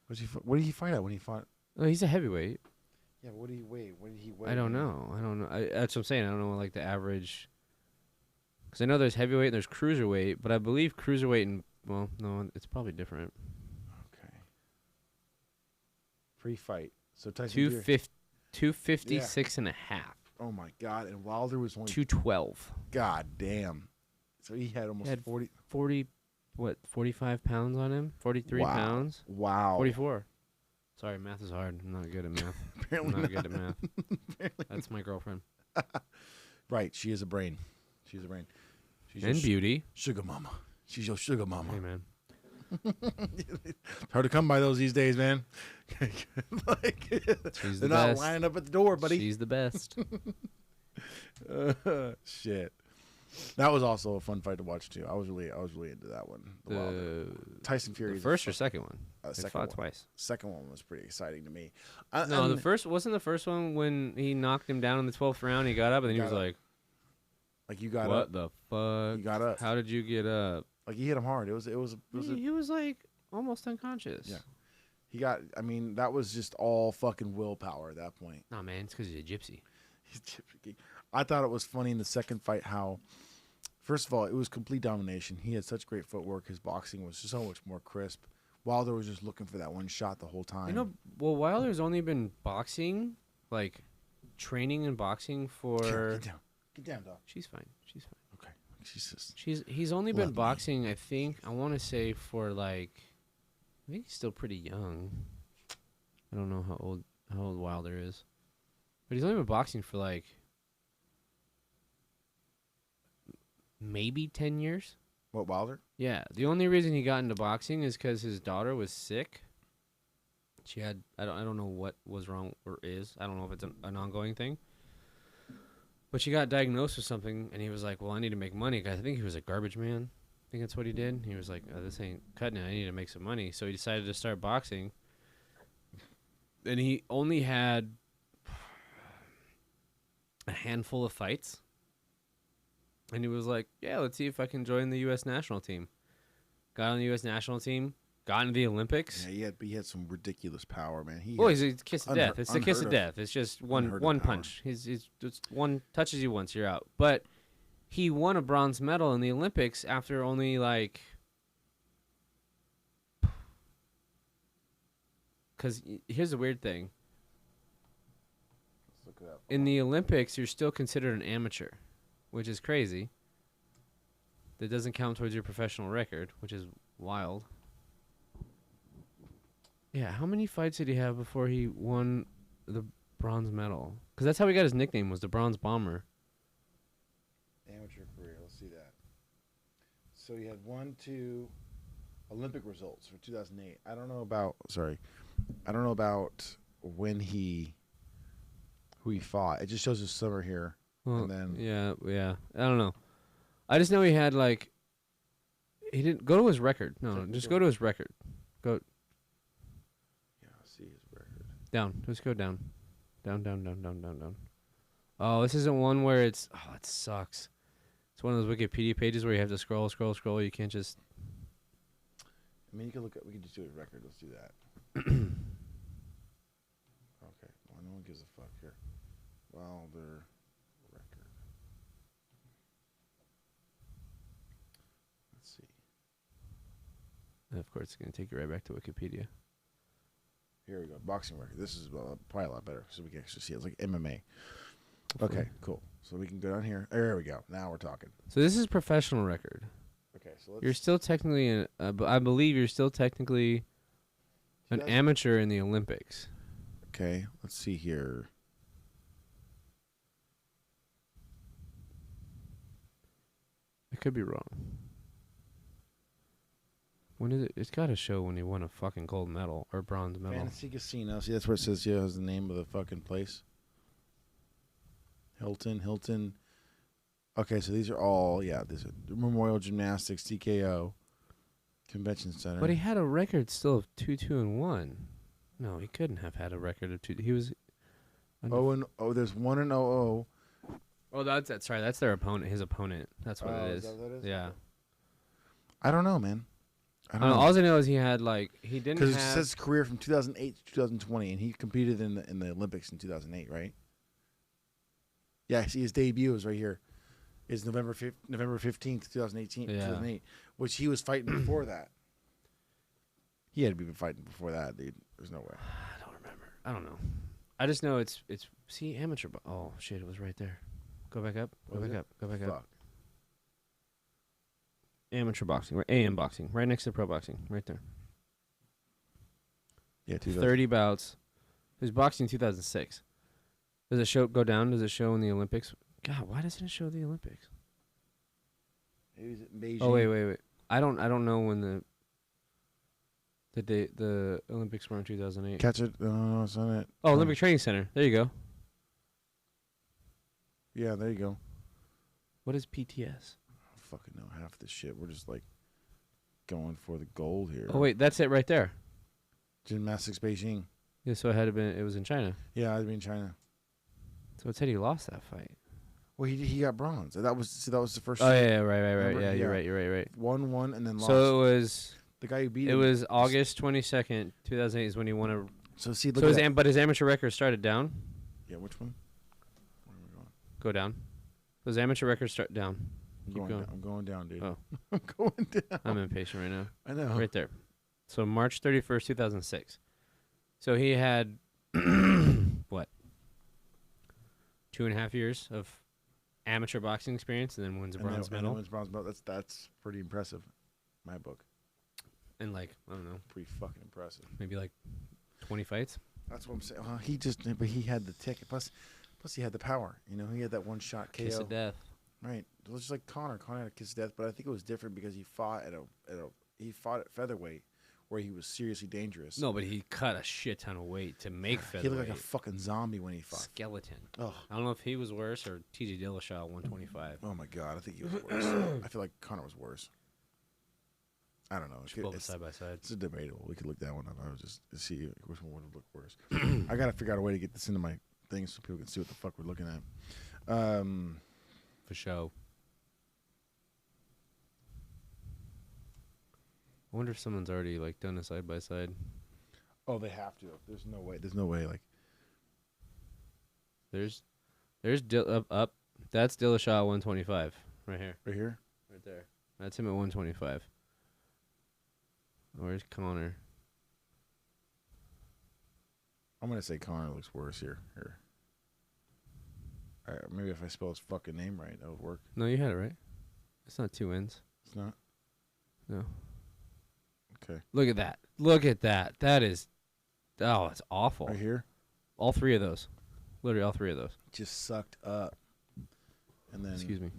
What did he fight at when he fought? Oh, he's a heavyweight. Yeah, but what did he weigh? What did he weigh? I don't know. That's what I'm saying. I don't know like the average. Because I know there's heavyweight and there's cruiserweight, but I believe cruiserweight and well, no, it's probably different. Okay. Free fight. So Tyson Fury. 256 and a half. Oh my God! And Wilder was only 212. God damn. So he had almost 40, 45 pounds on him? 43 pounds? Wow. 44. Sorry, math is hard. I'm not good at math. Apparently I'm not good at not. math. Apparently That's my girlfriend. Right. She is a brain. She's a brain. She's And your beauty. sugar mama. She's your sugar mama. Hey, man. It's hard to come by those these days, man. She's they're the not best. lining up at the door, buddy. She's the best. Shit. That was also a fun fight to watch too. I was really into that one. The Wilder. Tyson Fury. The first or second one? They second fought one. twice. Second one was pretty exciting to me. No, the first wasn't the first one when he knocked him down in the 12th round. He got up and then he was like you got "What up. the fuck? You got up. How did you get up?" Like he hit him hard. It was He was like almost unconscious. Yeah. He got. I mean, that was just all fucking willpower at that point. Nah, man, it's because he's a gypsy. I thought it was funny in the second fight how, first of all, it was complete domination. He had such great footwork. His boxing was so much more crisp. Wilder was just looking for that one shot the whole time. You know, well, Wilder's only been boxing, like training and boxing for. Get down, dog. She's fine. She's fine. Okay, she's just. He's only been Love me. boxing. I want to say for like, I think he's still pretty young. I don't know how old Wilder is, but he's only been boxing for like maybe 10 years. What, Wilder? Yeah, the only reason he got into boxing is because his daughter was sick. She had I don't know what was wrong or is. I don't know if it's an ongoing thing. But she got diagnosed with something, and he was like, "Well, I need to make money." 'Cause I think he was a garbage man. I think that's what he did. He was like, oh, "This ain't cutting it. I need to make some money." So he decided to start boxing. And he only had a handful of fights. And he was like, "Yeah, let's see if I can join the U.S. national team." Got on the U.S. national team. Got into the Olympics. Yeah, he had some ridiculous power, man. He's a kiss of death. It's the kiss of death. It's just one punch. He's just one touches you once, you're out. But he won a bronze medal in the Olympics after only like. Because here's the weird thing. Let's look it up. In the Olympics, you're still considered an amateur, which is crazy. That doesn't count towards your professional record, which is wild. Yeah, how many fights did he have before he won the bronze medal? Because that's how he got his nickname, was the Bronze Bomber. Amateur career. Let's see that. So he had 1, 2 Olympic results for 2008. I don't know about when who he fought. It just shows his summer here. Well, and then yeah. I don't know. I just know he had like. He didn't go to his record. No, just go to his record. Go. See his record. Down. Let's go down. Down. Oh, this isn't one where it's... Oh, it sucks. It's one of those Wikipedia pages where you have to scroll. You can't just... I mean, you can look at... We can just do his record. Let's do that. Okay. Well, no one gives a fuck here. Wilder record. Let's see. And of course, it's going to take you right back to Wikipedia. Here we go. Boxing record. This is probably a lot better so we can actually see it. It's like MMA. Hopefully. Okay, cool. So we can go down here. There we go. Now we're talking. So this is professional record. Okay, so let's... You're still technically... I believe you're still technically an amateur in the Olympics. Okay, let's see here. I could be wrong. When is it? It's got to show when he won a fucking gold medal or bronze medal. Fantasy Casino. See, that's where it says, yeah, is the name of the fucking place. Hilton. Okay, so these are all, yeah, this is Memorial Gymnastics, TKO, Convention Center. But he had a record still of 2-2-1. No, he couldn't have had a record of 2. He was There's 1-0. Oh, that's right. That's their opponent. His opponent. That's what it Is is. that what that is? Yeah. I don't know, man. I don't know. All I know is he had he didn't have. Because it says career from 2008 to 2020, and he competed in the Olympics in 2008, right? Yeah, see his debut is right here. Is November 15th, 2018, 2008, which he was fighting before that. He had to be fighting before that, dude. There's no way. I don't remember. I don't know. I just know it's see amateur. Oh shit! It was right there. Go back up. Go back up. Go back up. Amateur boxing, AM boxing, right next to pro boxing, right there. Yeah, 30 bouts. He was boxing in 2006. Does it show go down? Does it show in the Olympics? God, why doesn't it show the Olympics? Maybe it's in Beijing. Oh wait. I don't know when the Olympics were in 2008. Catch it. No, it's on it. Oh, Olympic Training Center. There you go. Yeah, there you go. What is PTS? I don't fucking know half this shit. We're just going for the gold here. Oh wait, that's it right there. Gymnastics Beijing. Yeah, so it was in China. Yeah, I'd be in China. So it said he lost that fight. Well, he got bronze. That was the first. Oh yeah, right. Remember? Yeah, you're right. Won and then lost. So it was the guy who beat him. It was August 22nd, 2008 is when he won a. So see, look at that. But his amateur record started down. Yeah, which one? Where am I going? Go down. Those amateur records start down. Keep going. I'm going down, dude. Oh. I'm going down. I'm impatient right now. I know. Right there. So March 31st, 2006. So he had what? 2.5 years of amateur boxing experience, and then wins a bronze medal. Wins bronze medal. That's pretty impressive. My book. And I don't know, pretty fucking impressive. Maybe 20 fights. That's what I'm saying. But he had the ticket. Plus he had the power. You know, he had that one shot KO. Kiss of death. Right. It was just like Conor. Conor had a kiss of death, but I think it was different because he fought at featherweight, where he was seriously dangerous. No, but he cut a shit ton of weight to make featherweight. He looked like a fucking zombie when he fought. Skeleton. Oh. I don't know if he was worse or TJ Dillashaw at 125. Oh my god, I think he was worse. I feel like Conor was worse. I don't know. It's side by side. It's debatable. We could look that one up. I was just to see which one would look worse. I gotta figure out a way to get this into my thing so people can see what the fuck we're looking at. For sure. I wonder if someone's already done a side by side. Oh, they have to. There's no way. There's no way. There's up. That's Dillashaw at 125 right here. Right here. Right there. That's him at 125. Where's Conor? I'm gonna say Conor looks worse here. Here. All right, maybe if I spell his fucking name right, that would work. No, you had it right. It's not two N's. It's not. No. Okay. Look at that. Look at that. That is. Oh, it's awful. Right here. All three of those. Literally all three of those. Just sucked up. And then. Excuse me.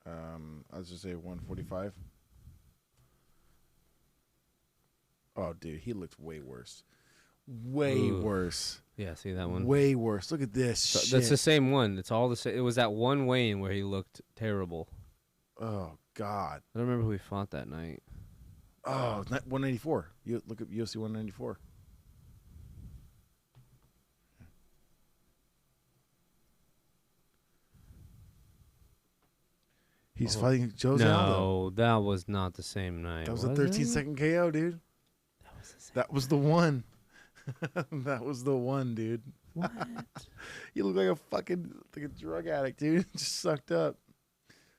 I was just say 145. Oh, dude, he looked way worse. Way worse. Yeah, see that one? Way worse. Look at this shit. That's the same one. It's all the same. It was that one weigh-in where he looked terrible. Oh, God. I don't remember who he fought that night. Oh, 194. You look at UFC 194. He's fighting Jose Aldo. No, that was not the same night. That was a 13-second KO, dude. That was the one. That was the one, dude. What? You look like a fucking drug addict, dude. Just sucked up.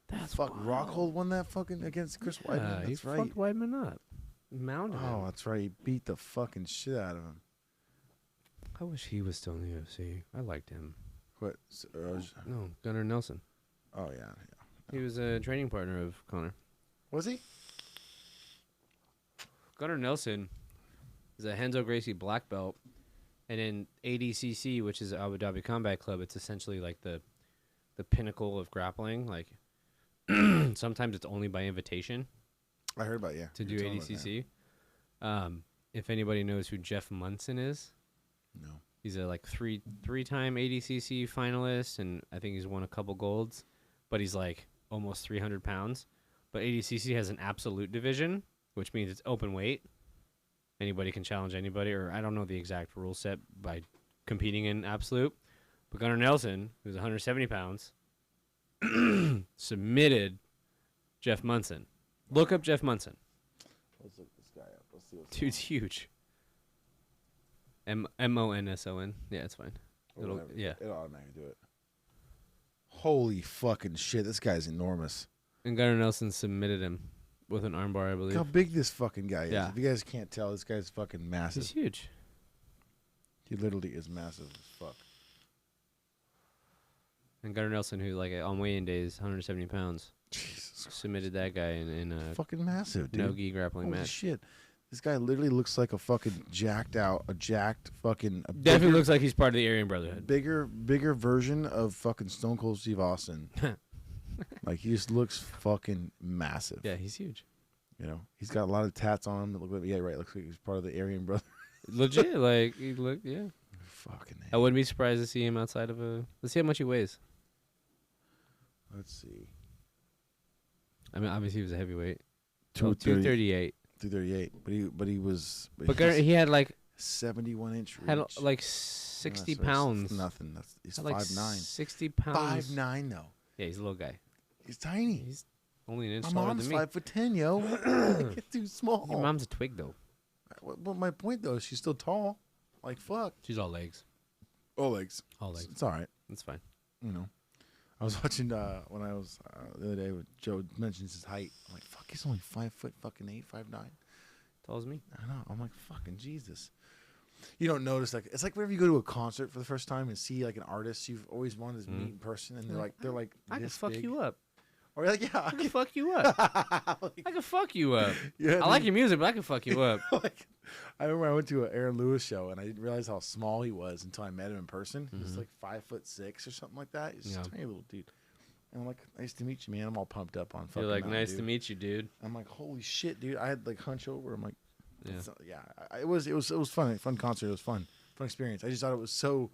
That's fuck. Rockhold won that fucking against Chris Weidman. That's he right. fucked Weidman up. Mounted him. Oh, that's right. He beat the fucking shit out of him. I wish he was still in the UFC. I liked him. What? No, Gunnar Nelson. Oh yeah. He was a training partner of Conor. Was he? Gunnar Nelson is a Renzo Gracie black belt, and in ADCC, which is Abu Dhabi Combat Club, it's essentially like the pinnacle of grappling. Like sometimes it's only by invitation. I heard about to do ADCC. If anybody knows who Jeff Munson is, no. He's a three-time ADCC finalist, and I think he's won a couple golds. But he's almost 300 pounds. But ADCC has an absolute division, which means it's open weight. anybody can challenge anybody, or I don't know the exact rule set by competing in absolute. But Gunnar Nelson, who's 170 pounds, submitted Jeff Munson. Look up Jeff Munson. Let's look this guy up. Let's see what's Dude's huge. Monson. Yeah, it's fine. Yeah. It'll automatically do it. Holy fucking shit! This guy's enormous. And Gunnar Nelson submitted him with an armbar, I believe. Look how big this fucking guy is. Yeah. If you guys can't tell, this guy's fucking massive. He's huge. He literally is massive as fuck. And Gunnar Nelson, who like on weigh-in days, 170 pounds, Jesus submitted that guy in a fucking massive, dude. no-gi grappling Holy match. shit. This guy literally looks like a fucking Definitely looks like he's part of the Aryan Brotherhood. bigger version of fucking Stone Cold Steve Austin. Like, he just looks fucking massive. Yeah, he's huge. You know, he's got a lot of tats on him that look like, yeah, right, looks like he's part of the Aryan Brotherhood. Legit, like he looked, yeah. Fucking I wouldn't be surprised to see him outside of a. Let's see how much he weighs. Let's see. I mean, obviously he was a heavyweight. 238. 238. 238. But he was. But he had like 71-inch reach. had like 60 pounds. Nothing. He's Had like 5'9". 60 pounds. 5'9" though. Yeah, he's a little guy. He's tiny. He's only an inch My taller mom's than me. 5'10", yo. It's too small. Your mom's a twig though. Well, my point though is she's still tall. Like, fuck. She's all legs. All legs. All legs. It's all right. That's fine. You know. I was watching when I was the other day when Joe mentions his height. I'm like, fuck, he's only 5'8", 5'9". Tall as me. I know. I'm like, fucking Jesus. You don't notice, like, it's like whenever you go to a concert for the first time and see like an artist you've always wanted to meet in person, and they're like I could this fuck big. you up. Or you're like, yeah, I could fuck you up. I could fuck you up. Yeah, I like your music, but I could fuck you up. like, I remember I went to an Aaron Lewis show and I didn't realize how small he was until I met him in person. He was like 5'6" or something like that. He's just a tiny little dude. And I'm like, nice to meet you, man. I'm all pumped up on fucking. You're like, Mountain nice Dew. to meet you, dude. I'm like, holy shit, dude. I had like hunch over. I'm like, Yeah. it was fun. Fun concert. It was fun experience. I just thought it was so,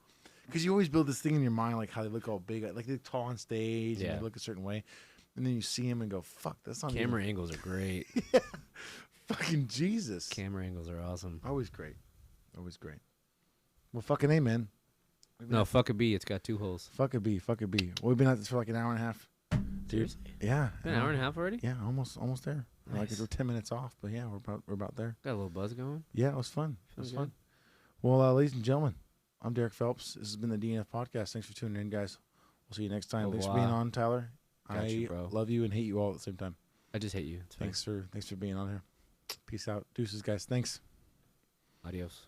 because you always build this thing in your mind, like how they look all big, like they look tall on stage and they look a certain way, and then you see him and go, fuck, that's not Camera angles are great. Yeah. Fucking Jesus. Camera angles are awesome. Always great. Always great. Well, fucking A, man. No, fuck a B. It's got 2 holes. Fuck a B. Fuck a B. Well, we've been at this for like an hour and a half. Dude. Seriously? Yeah. Been an hour and a half already? Yeah, almost there. Like Nice. we're 10 minutes off, but yeah, we're about there. Got a little buzz going. Yeah, it was fun. It was Feeling fun. Well, ladies and gentlemen, I'm Derek Phelps. This has been the DNF Podcast. Thanks for tuning in, guys. We'll see you next time. Au Thanks for revoir. being on, Tyler. Got you, bro. Love you and hate you all at the same time. I just hate you. It's fine. Thanks for being on here. Peace out. Deuces, guys. Thanks. Adios.